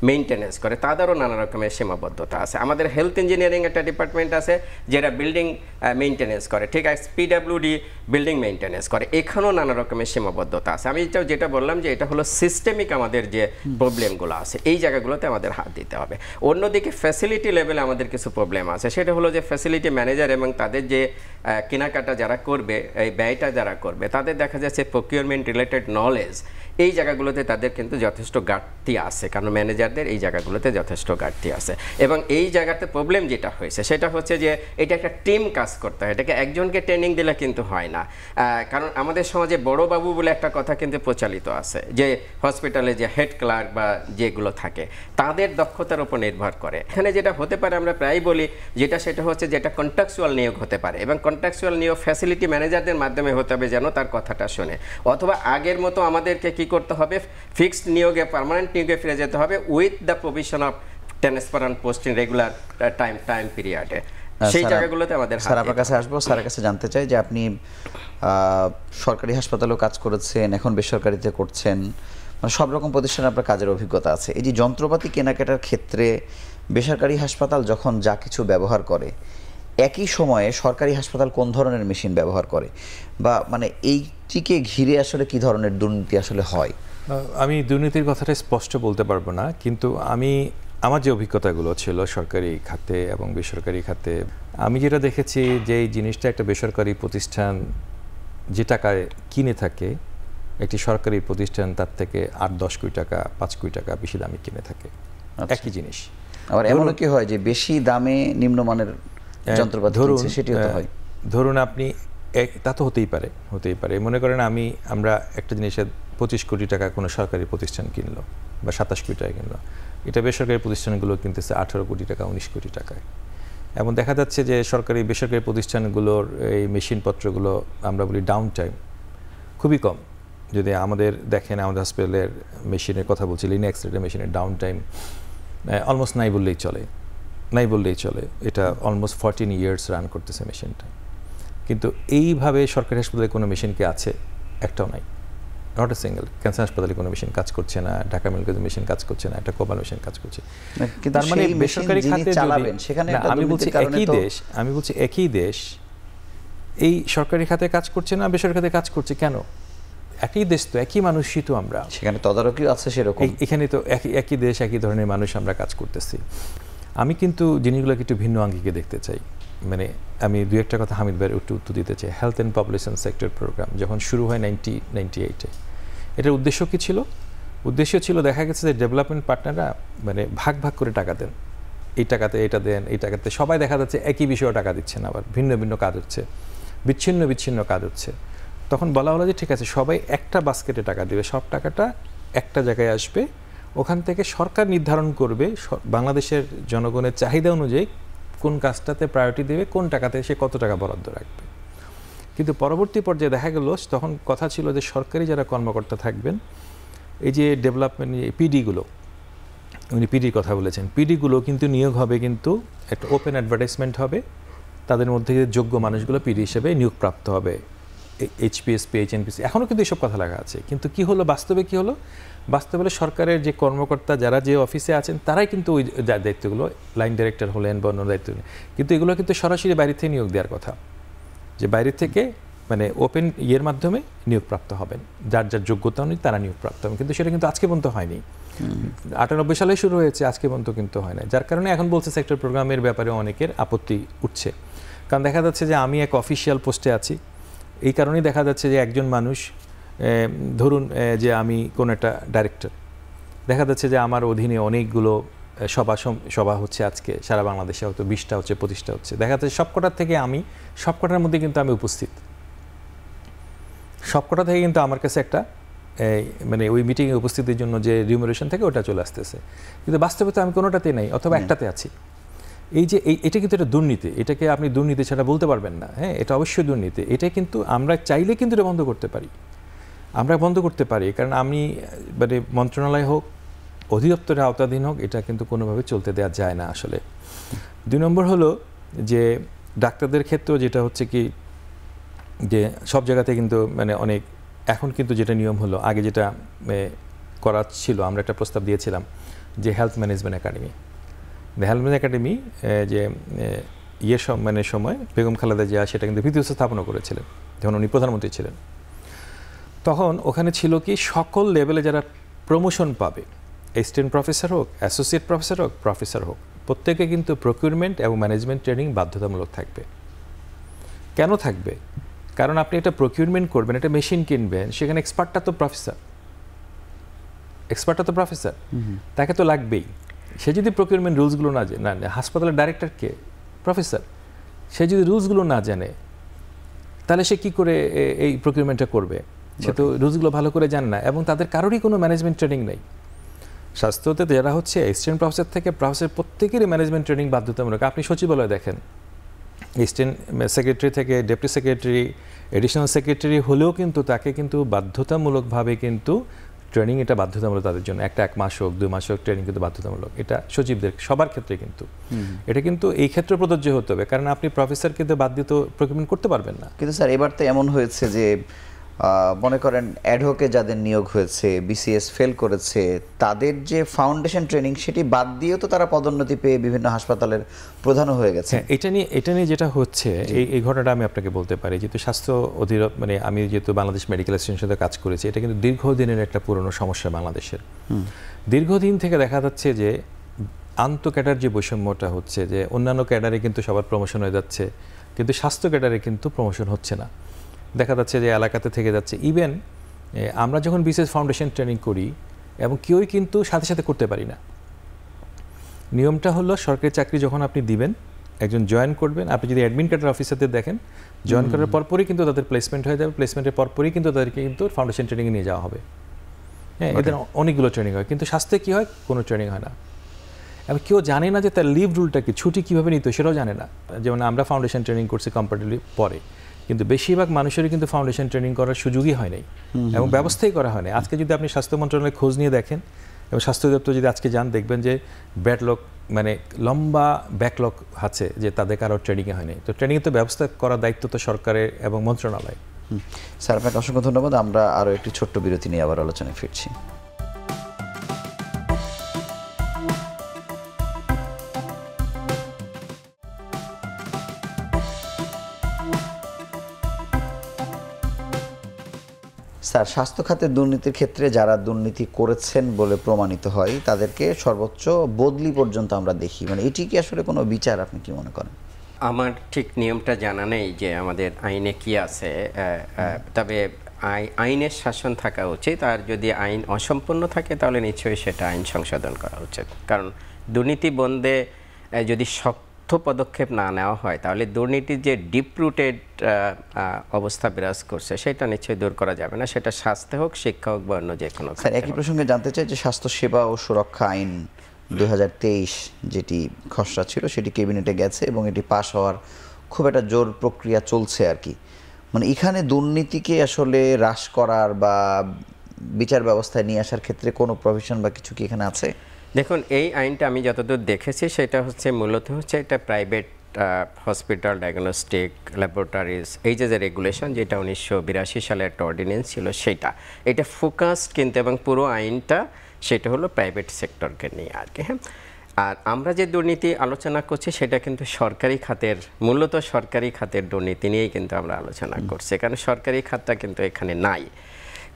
মেইনটেনেন্স করে, তাদেরও নানা রকমের সীমাবদ্ধতা আছে। আমাদের হেলথ ইঞ্জিনিয়ারিং একটা ডিপার্টমেন্ট আছে যেটা বিল্ডিং মেইনটেনেন্স করে, ঠিক আছে, পিডাব্লিউডি বিল্ডিং মেইনটেনেন্স করে, এখানেও নানা রকমের সীমাবদ্ধতা আছে। আমি যেটা বললাম যে এটা হলো সিস্টেমিক, আমাদের যে প্রবলেমগুলো আছে এই জায়গাগুলোতে আমাদের হাত দিতে হবে। অন্যদিকে ফ্যাসিলিটি লেভেলে আমাদের কিছু প্রবলেম আছে, সেটা হলো যে ফ্যাসিলিটি ম্যানেজার এবং তাদের যে কেনাকাটা যারা করবে, এই ব্যয়টা যারা করবে, তাদের দেখা যাচ্ছে প্রকিউরমেন্ট রিলেটেড নলেজ এই জায়গাগুলোতে তাদের কিন্তু যথেষ্ট ঘাটতি আছে, কারণ ম্যানেজারদের এই জায়গাগুলোতে যথেষ্ট ঘাটতি আছে। এবং এই জায়গাতে প্রবলেম যেটা হয়েছে সেটা হচ্ছে যে এটা একটা টিম কাজ করতে হয়, এটাকে একজনকে ট্রেনিং দিলে কিন্তু হয় না। কারণ আমাদের সমাজে বড় বাবু বলে একটা কথা কিন্তু প্রচলিত আছে, যে হসপিটালে যে হেড ক্লার্ক বা যেগুলো থাকে তাদের দক্ষতার উপর নির্ভর করে। এখানে যেটা হতে পারে আমরা প্রায় বলি সেটা হচ্ছে যেটা কন্ট্রাকচুয়াল নিয়োগ হতে পারে, এবং কন্ট্রাকচুয়াল নিয়োগ ফ্যাসিলিটি ম্যানেজারদের মাধ্যমে হতে হবে যেন তার কথাটা শুনে, অথবা আগের মতো আমাদেরকে কি করতে হবে, ফিক্সড নিয়োগে, পার্মানেন্ট নিয়োগে ফিরে যেতে হবে with the provision of transfer and posting regular time পিরিয়ডে। সেই জায়গাগুলোতে আমাদের স্যার আপনার কাছে আসবো, স্যারের কাছে জানতে চাই যে আপনি সরকারি হাসপাতালেও কাজ করেছেন, এখন বেসরকারিতে করছেন, মানে সব রকম প্রতিষ্ঠানে আপনার কাজের অভিজ্ঞতা আছে। এই যে যন্ত্রপাতি কেনাকাটার ক্ষেত্রে বেসরকারি হাসপাতাল যখন যা কিছু ব্যবহার করে, একই সময়ে সরকারি হাসপাতাল কোন ধরনের মেশিন ব্যবহার করে, বা মানে এইটিকে ঘিরে আসলে কি ধরনের দুর্নীতি আসলে হয়? আমি দুর্নীতির কথাটা স্পষ্ট বলতে পারবো না, কিন্তু আমার যে অভিজ্ঞতাগুলো ছিল সরকারি খাতে এবং বেসরকারি খাতে, আমি যেটা দেখেছি যে এই জিনিসটা একটা বেসরকারি প্রতিষ্ঠান যে টাকায় কিনে থাকে, একটি সরকারি প্রতিষ্ঠান তার থেকে 8-10 কোটি টাকা, 5 কোটি টাকা বেশি দামে কিনে থাকে একই জিনিস। আবার এমনও কি হয় যে বেশি দামে নিম্নমানের যন্ত্রপাতি কিনছে, সেটিও তো হয়। ধরুন আপনি তা তো হতেই পারে। মনে করেন আমরা একটা জিনিসের 25 কোটি টাকা কোনো সরকারি প্রতিষ্ঠান কিনলো বা 27 কোটি টাকা কিনলো, এটা বেসরকারি প্রতিষ্ঠানগুলো কিনতেছে 18 কোটি টাকা, 19 কোটি টাকায়। এবং দেখা যাচ্ছে যে সরকারি বেসরকারি প্রতিষ্ঠানগুলোর এই মেশিনপত্রগুলো আমরা বলি ডাউন টাইম খুবই কম। যদি আমাদের দেখেন, আমাদের হসপিটালের মেশিনের কথা বলছি, লিনাক্স রেটের মেশিনের ডাউন টাইম অলমোস্ট নাই বললেই চলে। এটা অলমোস্ট 14 ইয়ার্স রান করতেছে মেশিনটা। কিন্তু এইভাবে সরকারি হাসপাতালে কোনো মেশিন কি আছে? একটাও নাই, নট এ সিঙ্গেল। ক্যান্সার হাসপাতালে কোনো মেশিন কাজ করছে না, ঢাকা মেডিকেল মেশিন কাজ করছে না, একটা কোপাল মেশিন কাজ করছে। তার মানে বেসরকারি খাতে আমি বলছি একই দেশ এই সরকারি খাতে কাজ করছে না, বেসরকারি খাতে কাজ করছে কেন? একই দেশ তো, একই মানুষই তো আমরা, সেখানে তদারকি আছে সেরকম। এখানে তো একই দেশ, একই ধরনের মানুষ আমরা কাজ করতেছি। আমি কিন্তু জিনিসগুলোকে একটু ভিন্ন আঙ্গিকে দেখতে চাই। মানে আমি দু একটা কথা হামিদ ভাইয়ের উত্তর দিতে চাই। Health and population sector programme যখন শুরু হয় 1998-এ, এটার উদ্দেশ্য কী ছিল? উদ্দেশ্য ছিল, দেখা গেছে যে ডেভেলপমেন্ট পার্টনাররা মানে ভাগ করে টাকা দেন, এই টাকাতে এটা দেন, এই টাকাতে, সবাই দেখা যাচ্ছে একই বিষয়ে টাকা দিচ্ছেন, আবার ভিন্ন ভিন্ন কাজ হচ্ছে, বিচ্ছিন্ন কাজ হচ্ছে। তখন বলা হলো যে ঠিক আছে, সবাই একটা বাস্কেটে টাকা দেবে, সব টাকাটা একটা জায়গায় আসবে, ওখান থেকে সরকার নির্ধারণ করবে বাংলাদেশের জনগণের চাহিদা অনুযায়ী কোন কাজটাতে প্রায়োরিটি দেবে, কোন টাকাতে সে কত টাকা বরাদ্দ রাখবে। কিন্তু পরবর্তী পর্যায়ে দেখা গেল তখন কথা ছিল যে সরকারি যারা কর্মকর্তা থাকবেন, এই যে ডেভেলপমেন্ট পিডিগুলো, উনি পিডির কথা বলেছেন, পিডিগুলো কিন্তু নিয়োগ হবে, কিন্তু একটা ওপেন অ্যাডভার্টাইজমেন্ট হবে, তাদের মধ্যে যোগ্য মানুষগুলো পিডি হিসেবে নিয়োগপ্রাপ্ত হবে, এইচপিএসপি, এইচএনপিসি, এখনও কিন্তু এইসব কথা লেখা আছে। কিন্তু কি হলো বাস্তবে? বাস্তবে সরকারের যে কর্মকর্তা যারা যে অফিসে আছেন তারাই কিন্তু ওই দায়িত্বগুলো, লাইন ডিরেক্টর হলেন বা অন্য দায়িত্ব, কিন্তু এগুলো কিন্তু সরাসরি বাইরে থেকে নিয়োগ দেওয়ার কথা, যে বাইরে থেকে মানে ওপেন ইয়ের মাধ্যমে নিয়োগপ্রাপ্ত হবেন, যার যোগ্যতা অনুযায়ী তারা নিয়োগপ্রাপ্ত হবেন। কিন্তু সেটা কিন্তু আজকে পর্যন্ত হয়নি। 98 সালে শুরু হয়েছে, আজকে পর্যন্ত কিন্তু হয় না। যার কারণে এখন বলছে সেক্টর প্রোগ্রামের ব্যাপারে অনেকের আপত্তি উঠছে। কারণ দেখা যাচ্ছে যে আমি এক অফিসিয়াল পোস্টে আছি, এই কারণেই দেখা যাচ্ছে যে একজন মানুষ ধরুন যে আমি কোনো একটা ডাইরেক্টর, দেখা যাচ্ছে যে আমার অধীনে অনেকগুলো সভা হচ্ছে, আজকে সারা বাংলাদেশে হয়তো 20টা হচ্ছে, 25টা হচ্ছে, দেখা যাচ্ছে সবকটার থেকে আমি সবকটার মধ্যে কিন্তু আমি উপস্থিত, সবকটা থেকে কিন্তু আমার কাছে একটা মানে ওই মিটিংয়ে উপস্থিতির জন্য যে রিমুনারেশন থাকে ওটা চলে আসতেছে, কিন্তু বাস্তবে তো আমি কোনোটাতেই নাই অথবা একটাতে আছি। এই যে এটা কিন্তু একটা দুর্নীতি, এটাকে আপনি দুর্নীতি ছাড়া বলতে পারবেন না। হ্যাঁ, এটা অবশ্যই দুর্নীতি। এটা কিন্তু আমরা চাইলে কিন্তু এটা বন্ধ করতে পারি, আমরা বন্ধ করতে পারি, কারণ আমি মানে মন্ত্রণালয় হোক, অধিদপ্তরের আওতাধীন হোক, এটা কিন্তু কোনোভাবে চলতে দেওয়া যায় না আসলে। 2 নম্বর হলো যে ডাক্তারদের ক্ষেত্রেও যেটা হচ্ছে কি যে সব জায়গাতে কিন্তু মানে অনেক, এখন কিন্তু যেটা নিয়ম হলো, আগে যেটা করা ছিল, আমরা একটা প্রস্তাব দিয়েছিলাম যে health management academy, health management academy যে মানে সময় বেগম খালেদা জিয়া সেটা কিন্তু ভিত্তি স্থাপনা করেছিলেন যখন উনি প্রধানমন্ত্রী ছিলেন। তখন ওখানে ছিল কি সকল লেভেলে যারা প্রমোশন পাবে, অ্যাসিস্ট্যান্ট প্রফেসর হোক, অ্যাসোসিয়েট প্রফেসর হোক, প্রফেসর হোক, প্রত্যেকে কিন্তু প্রকিউরমেন্ট এবং ম্যানেজমেন্ট ট্রেনিং বাধ্যতামূলক থাকবে। কেন থাকবে? কারণ আপনি একটা প্রকিউরমেন্ট করবেন, একটা মেশিন কিনবেন, সেখানে এক্সপার্টটা তো প্রফেসর, তাকে তো লাগবেই। সে যদি প্রকিউরমেন্ট রুলসগুলো না জানে, হাসপাতালের ডাইরেক্টর কে? প্রফেসর। সে যদি রুলসগুলো না জানে তাহলে সে কি করে এই প্রকিউরমেন্টটা করবে? সে তো রুলসগুলো ভালো করে জানে না, এবং তাদের কারোরই কোনো ম্যানেজমেন্ট ট্রেনিং নেই। স্বাস্থ্যতে যারা হচ্ছে অ্যাসিস্ট্যান্ট প্রফেসর থেকে প্রফেসর, প্রত্যেকেরই ম্যানেজমেন্ট ট্রেনিং বাধ্যতামূলক। আপনি সচিবালয় দেখেন, অ্যাসিস্ট্যান্ট সেক্রেটারি থেকে ডেপুটি সেক্রেটারি, এডিশনাল সেক্রেটারি হলেও কিন্তু তাকে কিন্তু বাধ্যতামূলকভাবে কিন্তু ট্রেনিং, এটা বাধ্যতামূলক তাদের জন্য। 1 মাস হোক, 2 মাস হোক, ট্রেনিং কিন্তু বাধ্যতামূলক। এটা সচিবদের সবার ক্ষেত্রে কিন্তু এটা কিন্তু এই ক্ষেত্রে প্রযোজ্য হতে হবে, কারণ আপনি প্রফেসর কিন্তু বাদ দিয়ে তো প্রকিউরমেন্ট করতে পারবেন না। কিন্তু স্যার এবার তো এমন হয়েছে যে মনে করেন অ্যাডহকে যাদের নিয়োগ হয়েছে, বিসিএস ফেল করেছে, তাদের যে ফাউন্ডেশন ট্রেনিং সেটি বাদ দিয়েও তো তারা পদোন্নতি পেয়ে বিভিন্ন হাসপাতালের প্রধানও হয়ে গেছে। এটা নিয়ে যেটা হচ্ছে, এই ঘটনাটা আমি আপনাকে বলতে পারি, যেহেতু স্বাস্থ্য অধিদপ্তর, মানে আমি যেহেতু বাংলাদেশ মেডিকেল অ্যাসোসিয়েশনের সাথে কাজ করেছি, এটা কিন্তু দীর্ঘদিনের একটা পুরনো সমস্যা বাংলাদেশের। দীর্ঘদিন থেকে দেখা যাচ্ছে যে আন্ত ক্যাডার যে বৈষম্যটা হচ্ছে, যে অন্যান্য ক্যাডারে কিন্তু সবার প্রমোশন হয়ে যাচ্ছে, কিন্তু স্বাস্থ্য ক্যাডারে কিন্তু প্রমোশন হচ্ছে না। দেখা যাচ্ছে যে এলাকাতে থেকে যাচ্ছে। ইভেন আমরা যখন বিসিএস ফাউন্ডেশন ট্রেনিং করি, এবং কেউই কিন্তু সাথে সাথে করতে পারি না। নিয়মটা হলো সরকারি চাকরি যখন আপনি দিবেন, একজন জয়েন করবেন, আপনি যদি অ্যাডমিন ক্যাডার অফিসারদের দেখেন, জয়েন করার পরপরই কিন্তু তাদের প্লেসমেন্ট হয়ে যাবে, প্লেসমেন্টের পরপরই কিন্তু তাদেরকে কিন্তু ফাউন্ডেশন ট্রেনিংয়ে নিয়ে যাওয়া হবে। হ্যাঁ, এদের অনেকগুলো ট্রেনিং হয়, কিন্তু স্বাস্থ্যে কী হয়? কোনো ট্রেনিং হয় না। এবং কেউ জানে না যে তার লিভ রুলটা কি, ছুটি কীভাবে নিত সেটাও জানে না। যেমন আমরা ফাউন্ডেশন ট্রেনিং করছি কম্পারেটিভলি পরে, কিন্তু বেশিরভাগ মানুষেরই কিন্তু ফাউন্ডেশন ট্রেনিং করার সুযোগই হয় নাই এবং ব্যবস্থাই করা হয় নাই। আজকে যদি আপনি স্বাস্থ্য মন্ত্রণালয়ের খোঁজ নিয়ে দেখেন এবং স্বাস্থ্য দপ্তর যদি আজকে যান, দেখবেন যে ব্যাকলগ, মানে লম্বা ব্যাকলগ আছে, যে তাদের কারো ট্রেনিংয়ে হয় নাই। তো ট্রেনিংয়ে তো ব্যবস্থা করার দায়িত্ব তো সরকারের এবং মন্ত্রণালয়। স্যার, আপনাকে অসংখ্য ধন্যবাদ। আমরা আরও একটি ছোট্ট বিরতি নিয়ে আবার আলোচনায় ফিরছি। স্যার, স্বাস্থ্য খাতের দুর্নীতির ক্ষেত্রে যারা দুর্নীতি করেছেন বলে প্রমাণিত হয় তাদেরকে সর্বোচ্চ বদলি পর্যন্ত আমরা দেখি, মানে এটি কি আসলে কোনো বিচার, আপনি কি মনে করেন? আমার ঠিক নিয়মটা জানা নেই যে আমাদের আইনে কি আছে, তবে আইনের শাসন থাকা উচিত, আর যদি আইন অসম্পূর্ণ থাকে তাহলে নিশ্চয়ই সেটা আইন সংশোধন করা উচিত। কারণ দুর্নীতি বন্ধে যদি শক্ত পদক্ষেপ না নেওয়া হয় তাহলে দুর্নীতির যে ডিপ রুটেড অবস্থা বিরাজ করছে সেটা নিশ্চয়ই দূর করা যাবে না, সেটা স্বাস্থ্য হোক, শিক্ষা হোক বা অন্য যে কোনো। স্যার, একই প্রসঙ্গে জানতে চাই যে স্বাস্থ্য সেবা ও সুরক্ষা আইন 2023 যেটি খসড়া ছিল সেটি ক্যাবিনেটে গেছে এবং এটি পাশ হওয়ার খুব একটা জোর প্রক্রিয়া চলছে আর কি। মানে এখানে দুর্নীতিকে আসলে হ্রাস করার বা বিচার ব্যবস্থায় নিয়ে আসার ক্ষেত্রে কোনো প্রভিশন বা কিছু কি এখানে আছে? দেখুন, এই আইনটা আমি যতদূর দেখেছি সেটা হচ্ছে মূলত হচ্ছে এটা প্রাইভেট হসপিটাল, ডায়াগনস্টিক ল্যাবরেটরিজ, এই যে রেগুলেশন, যেটা 1982 সালে একটা অর্ডিন্যান্স ছিল, সেটা এটা ফোকাসড কিন্তু, এবং পুরো আইনটা সেটা হলো প্রাইভেট সেক্টরকে নিয়ে আর কি। হ্যাঁ, আর আমরা যে দুর্নীতি আলোচনা করছি সেটা কিন্তু সরকারি খাতের, মূলত সরকারি খাতের দুর্নীতি নিয়েই কিন্তু আমরা আলোচনা করছি, কারণ সরকারি খাতটা কিন্তু এখানে নাই।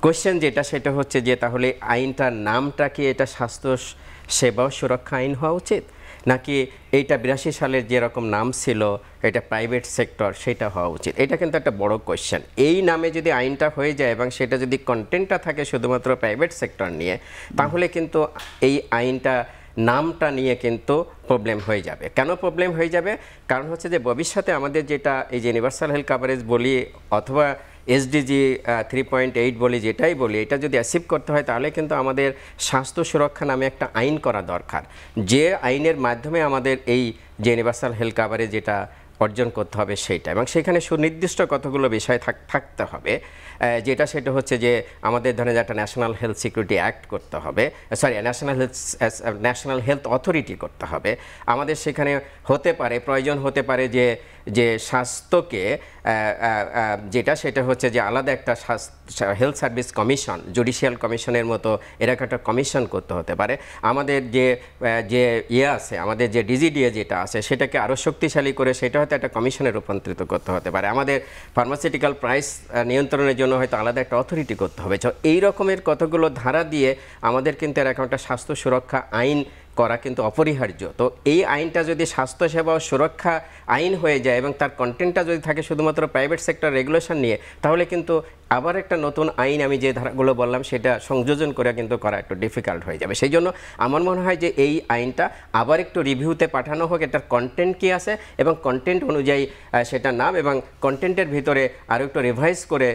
কোয়েশ্চেন যেটা সেটা হচ্ছে যে তাহলে আইনটার নামটা কি এটা স্বাস্থ্য সেবা ও সুরক্ষা আইন হওয়া উচিত, নাকি এইটা 82 সালের যেরকম নাম ছিল এটা প্রাইভেট সেক্টর সেটা হওয়া উচিত? এটা কিন্তু একটা বড় কোয়েশ্চেন। এই নামে যদি আইনটা হয়ে যায় এবং সেটা যদি কন্টেন্টটা থাকে শুধুমাত্র প্রাইভেট সেক্টর নিয়ে, তাহলে কিন্তু এই আইনটা নামটা নিয়ে কিন্তু প্রবলেম হয়ে যাবে। কেন প্রবলেম হয়ে যাবে? কারণ হচ্ছে যে ভবিষ্যতে আমাদের যেটা এই যে ইউনিভার্সাল হেলথ কাভারেজ বলি অথবা এসডিজি 3.8 বলি, যেটাই বলি, এটা যদি অ্যাচিভ করতে হয় তাহলে কিন্তু আমাদের স্বাস্থ্য সুরক্ষা নামে একটা আইন করা দরকার, যে আইনের মাধ্যমে আমাদের এই যে ইউনিভার্সাল হেলথ কাভারেজ যেটা অর্জন করতে হবে সেইটা, এবং সেখানে সুনির্দিষ্ট কতগুলো বিষয় থাকতে হবে, যেটা সেটা হচ্ছে যে আমাদের ধরেন একটা ন্যাশনাল হেলথ সিকিউরিটি অ্যাক্ট করতে হবে, সরি ন্যাশনাল হেলথ অথরিটি করতে হবে। আমাদের সেখানে হতে পারে, প্রয়োজন হতে পারে যে স্বাস্থ্যকে যেটা সেটা হচ্ছে যে আলাদা একটা হেলথ সার্ভিস কমিশন, জুডিশিয়াল কমিশনের মতো এরকম একটা কমিশন করতে হতে পারে। আমাদের যে আছে, আমাদের যে ডিজিডিএ যেটা আছে সেটাকে আরও শক্তিশালী করে সেটা হয়তো একটা কমিশনে রূপান্তরিত করতে হতে পারে। আমাদের ফার্মাসিউটিক্যাল প্রাইস নিয়ন্ত্রণের জন্য হয়তো আলাদা একটা অথরিটি করতে হবে। এই রকমের কতগুলো ধারা দিয়ে আমাদের কিন্তু এরকম একটা স্বাস্থ্য সুরক্ষা আইন করা কিন্তু অপরিহার্য। তো এই আইনটা যদি স্বাস্থ্যসেবা ও সুরক্ষা আইন হয়ে যায় এবং তার কন্টেন্টটা যদি থাকে শুধুমাত্র প্রাইভেট সেক্টর রেগুলেশন নিয়ে, তাহলে কিন্তু আবার একটা নতুন আইন আমি যে ধারাগুলো বললাম সেটা সংযোজন করে কিন্তু করা একটু ডিফিকাল্ট হয়ে যাবে। সেই জন্য আমার মনে হয় যে এই আইনটা আবার একটু রিভিউতে পাঠানো হোক, এটার কন্টেন্ট কী আছে এবং কন্টেন্ট অনুযায়ী সেটার নাম এবং কন্টেন্টের ভিতরে আরও একটু রিভাইজ করে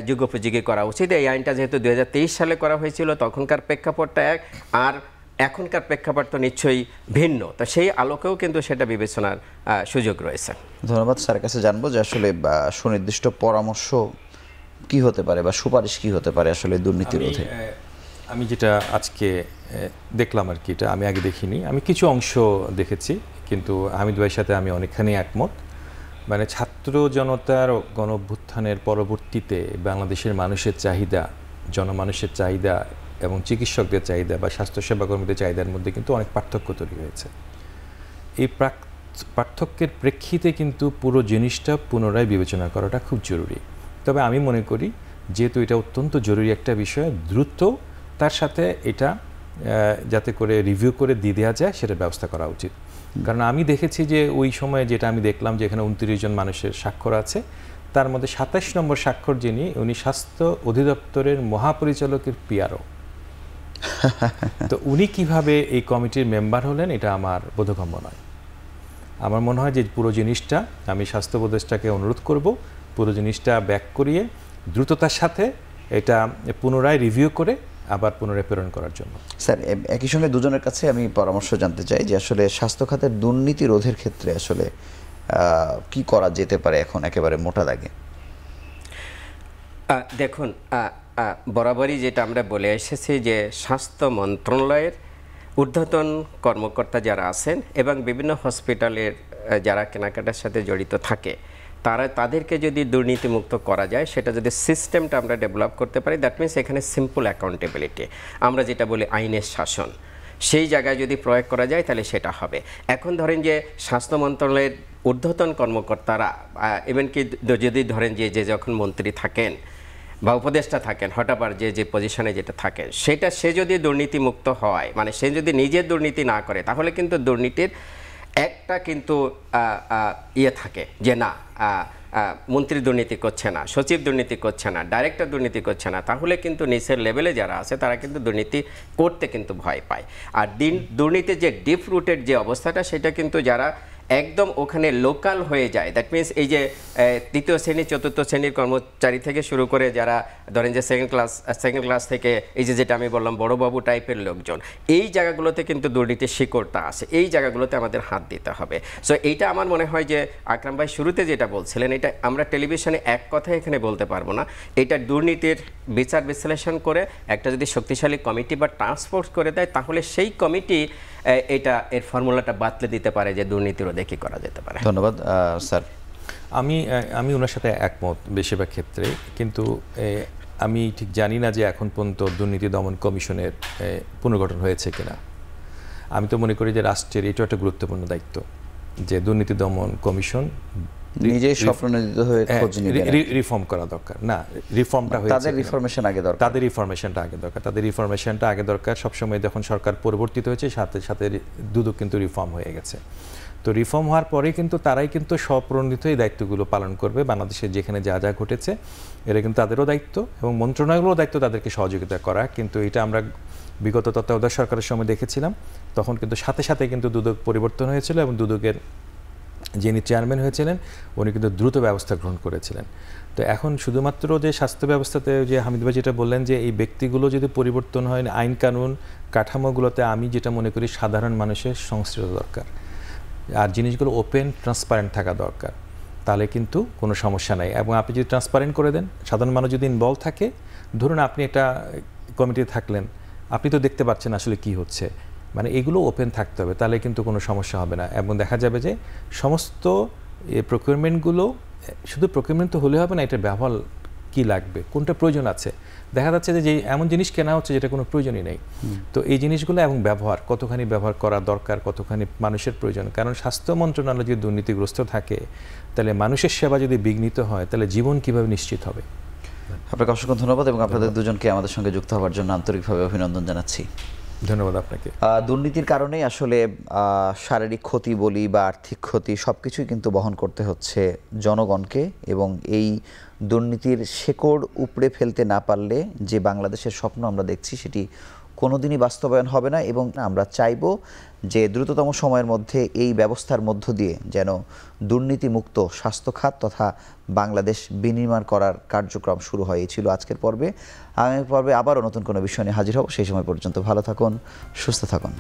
যুগোপযোগী করা উচিত। এই আইনটা যেহেতু 2023 সালে করা হয়েছিল, তখনকার প্রেক্ষাপটটা এক, আর এখনকার প্রেক্ষাপট তো নিশ্চয়ই ভিন্ন, তো সেই আলোকেও কিন্তু সেটা বিবেচনার সুযোগ রয়েছে। ধন্যবাদ। স্যারের কাছে জানবো যে আসলে সুনির্দিষ্ট পরামর্শ কি হতে পারে বা সুপারিশ কি হতে পারে আসলে দুর্নীতি রোধে। আমি যেটা আজকে দেখলাম আর কি, এটা আমি আগে দেখিনি, আমি কিছু অংশ দেখেছি, কিন্তু হামিদ ভাইয়ের সাথে আমি অনেকখানি একমত। মানে ছাত্র জনতার গণঅভ্যুত্থানের পরবর্তীতে বাংলাদেশের মানুষের চাহিদা, জনমানুষের চাহিদা এবং চিকিৎসকদের চাহিদা বা স্বাস্থ্যসেবা কর্মীদের চাহিদার মধ্যে কিন্তু অনেক পার্থক্য তৈরি হয়েছে। এই পার্থক্যের প্রেক্ষিতে কিন্তু পুরো জিনিসটা পুনরায় বিবেচনা করাটা খুব জরুরি। তবে আমি মনে করি যেহেতু এটা অত্যন্ত জরুরি একটা বিষয়, দ্রুত তার সাথে এটা যাতে করে রিভিউ করে দিয়ে দেওয়া যায় সেটার ব্যবস্থা করা উচিত। কারণ আমি দেখেছি যে ওই সময়ে যেটা আমি দেখলাম যে এখানে 29 জন মানুষের স্বাক্ষর আছে, তার মধ্যে 27 নম্বর স্বাক্ষর যিনি, উনি স্বাস্থ্য অধিদপ্তরের মহাপরিচালকের পিআরও। তো উনি কিভাবে এই কমিটির মেম্বার হলেন এটা আমার বোধগম্য নয়। আমার মনে হয় যে পুরো জিনিসটা, আমি স্বাস্থ্য উপদেষ্টাকে অনুরোধ করব পুরো জিনিসটা ব্যাক করিয়ে দ্রুততার সাথে এটা পুনরায় রিভিউ করে আবার পুনরায় প্রেরণ করার জন্য। স্যার, একই সঙ্গে দুজনের কাছে আমি পরামর্শ জানতে চাই যে আসলে স্বাস্থ্য খাতের দুর্নীতি রোধের ক্ষেত্রে আসলে কি করা যেতে পারে এখন একেবারে মোটা দাগে। দেখুন, বরাবরই যেটা আমরা বলে এসেছি যে স্বাস্থ্য মন্ত্রণালয়ের ঊর্ধ্বতন কর্মকর্তা যারা আছেন এবং বিভিন্ন হসপিটালের যারা কেনাকাটার সাথে জড়িত থাকে, তাদেরকে যদি দুর্নীতিমুক্ত করা যায়, সেটা যদি সিস্টেমটা আমরা ডেভেলপ করতে পারি, দ্যাট মিনস এখানে সিম্পল অ্যাকাউন্টেবিলিটি, আমরা যেটা বলি আইনের শাসন, সেই জায়গায় যদি প্রয়োগ করা যায় তাহলে সেটা হবে। এখন ধরেন যে স্বাস্থ্য মন্ত্রণালয়ের ঊর্ধ্বতন কর্মকর্তারা ইভেন কি যদি ধরেন যে যখন মন্ত্রী থাকেন বা উপদেষ্টা থাকেন, হঠাৎ যে পজিশনে যেটা থাকেন, সেটা সে যদি দুর্নীতিমুক্ত হয়, মানে সে যদি নিজের দুর্নীতি না করে, তাহলে কিন্তু দুর্নীতির একটা কিন্তু থাকে যে না মন্ত্রী দুর্নীতি করছে না, সচিব দুর্নীতি করছে না, ডাইরেক্টর দুর্নীতি করছে না, তাহলে কিন্তু নিচের লেভেলে যারা আছে তারা কিন্তু দুর্নীতি করতে কিন্তু ভয় পায়। আর দুর্নীতির যে ডিপ রুটেড যে অবস্থাটা, সেটা কিন্তু যারা একদম ওখানে লোকাল হয়ে যায়, দ্যাট মিনস এই যে তৃতীয় শ্রেণী চতুর্থ শ্রেণীর কর্মচারী থেকে শুরু করে যারা ধরেন যে সেকেন্ড ক্লাস থেকে এই যেটা আমি বললাম বড়বাবু টাইপের লোকজন, এই জায়গাগুলোতে কিন্তু দুর্নীতির শিকড়টা আছে, এই জায়গাগুলোতে আমাদের হাত দিতে হবে। সো এইটা আমার মনে হয় যে আকরাম ভাই শুরুতে যেটা বলছিলেন, এটা আমরা টেলিভিশনে এক কথায় এখানে বলতে পারবো না, এটা দুর্নীতির বিচার বিশ্লেষণ করে একটা যদি শক্তিশালী কমিটি বা টাস্কফোর্স করে দেয়, তাহলে সেই কমিটি এর ফর্মুলাটা বাতলে দিতে পারে যে দুর্নীতি রোধে কি করা যেতে পারে। ধন্যবাদ স্যার। আমি ওনার সাথে একমত বেশিরভাগ ক্ষেত্রে, কিন্তু আমি ঠিক জানি না যে এখন পর্যন্ত দুর্নীতি দমন কমিশনের পুনর্গঠন হয়েছে কিনা। আমি তো মনে করি যে রাষ্ট্রের এটা একটা গুরুত্বপূর্ণ দায়িত্ব যে দুর্নীতি দমন কমিশন নিজেই স্বপ্ননিদিত হয়ে খোঁজ নেবেন, রিফর্ম করা দরকার না, রিফর্মটা হয়েছে, তাদের রিফরমেশন আগে দরকার, তাদের রিফরমেশনটা আগে দরকার। সবসময় যখন সরকার পরিবর্তিত হয়েছে সাথে সাথে দুদক কিন্তু রিফর্ম হয়ে গেছে। তো রিফর্ম হওয়ার পরে কিন্তু তারাই কিন্তু স্বপ্রণোদিত এই দায়িত্বগুলো পালন করবে। বাংলাদেশে যেখানে যা যা ঘটেছে এটা কিন্তু তাদেরও দায়িত্ব এবং মন্ত্রণালয়েরও দায়িত্ব তাদেরকে সহযোগিতা করা। কিন্তু এটা আমরা বিগত তত্ত্বাবধায়ক সরকারের সময় দেখেছিলাম, তখন কিন্তু সাথে সাথে কিন্তু দুদক পরিবর্তন হয়েছিল এবং দুদকের যিনি চেয়ারম্যান হয়েছিলেন উনি কিন্তু দ্রুত ব্যবস্থা গ্রহণ করেছিলেন। তো এখন শুধুমাত্র যে স্বাস্থ্য ব্যবস্থাতে যে হামিদ ভাই যেটা বললেন যে এই ব্যক্তিগুলো যদি পরিবর্তন হয়, আইন কানুন কাঠামোগুলোতে আমি যেটা মনে করি সাধারণ মানুষের সংশ্লিষ্ট দরকার, আর জিনিসগুলো ওপেন ট্রান্সপারেন্ট থাকা দরকার, তাহলে কিন্তু কোনো সমস্যা নাই। এবং আপনি যদি ট্রান্সপারেন্ট করে দেন, সাধারণ মানুষ যদি ইনভলভ থাকে, ধরুন আপনি একটা কমিটিতে থাকলেন, আপনি তো দেখতে পাচ্ছেন আসলে কি হচ্ছে, মানে এগুলো ওপেন থাকতে হবে, তাহলে কিন্তু কোনো সমস্যা হবে না। এবং দেখা যাবে যে সমস্ত প্রকিউরমেন্টগুলো শুধু প্রকিউরমেন্ট তো হলে হবে না, এটার ব্যবহার কী লাগবে, কোনটা প্রয়োজন আছে। দেখা যাচ্ছে যে এমন জিনিস কেনা হচ্ছে যেটা কোনো প্রয়োজনই নেই। তো এই জিনিসগুলো এবং ব্যবহার কতখানি ব্যবহার করা দরকার, কতখানি মানুষের প্রয়োজন। কারণ স্বাস্থ্য মন্ত্রণালয় যদি দুর্নীতিগ্রস্ত থাকে, তাহলে মানুষের সেবা যদি বিঘ্নিত হয়, তাহলে জীবন কিভাবে নিশ্চিত হবে। আপনাকে অসংখ্য ধন্যবাদ এবং আপনাদের দুজনকে আমাদের সঙ্গে যুক্ত হওয়ার জন্য আন্তরিকভাবে অভিনন্দন জানাচ্ছি। ধন্যবাদ আপনাকে। দুর্নীতির কারণেই আসলে শারীরিক ক্ষতি বলি বা আর্থিক ক্ষতি সবকিছুই কিন্তু বহন করতে হচ্ছে জনগণকে, এবং এই দুর্নীতির শেকড় উপড়ে ফেলতে না পারলে যে বাংলাদেশের স্বপ্ন আমরা দেখছি সেটি কোনোদিনই বাস্তবায়ন হবে না। এবং আমরা চাইব যে দ্রুততম সময়ের মধ্যে এই ব্যবস্থার মধ্য দিয়ে যেন দুর্নীতিমুক্ত স্বাস্থ্য খাত তথা বাংলাদেশ বিনির্মাণ করার কার্যক্রম শুরু হয়। এই ছিল আজকের পর্বে। আগামী পর্বে আবারও নতুন কোনো বিষয় নিয়ে হাজির হব। সেই সময় পর্যন্ত ভালো থাকুন, সুস্থ থাকুন।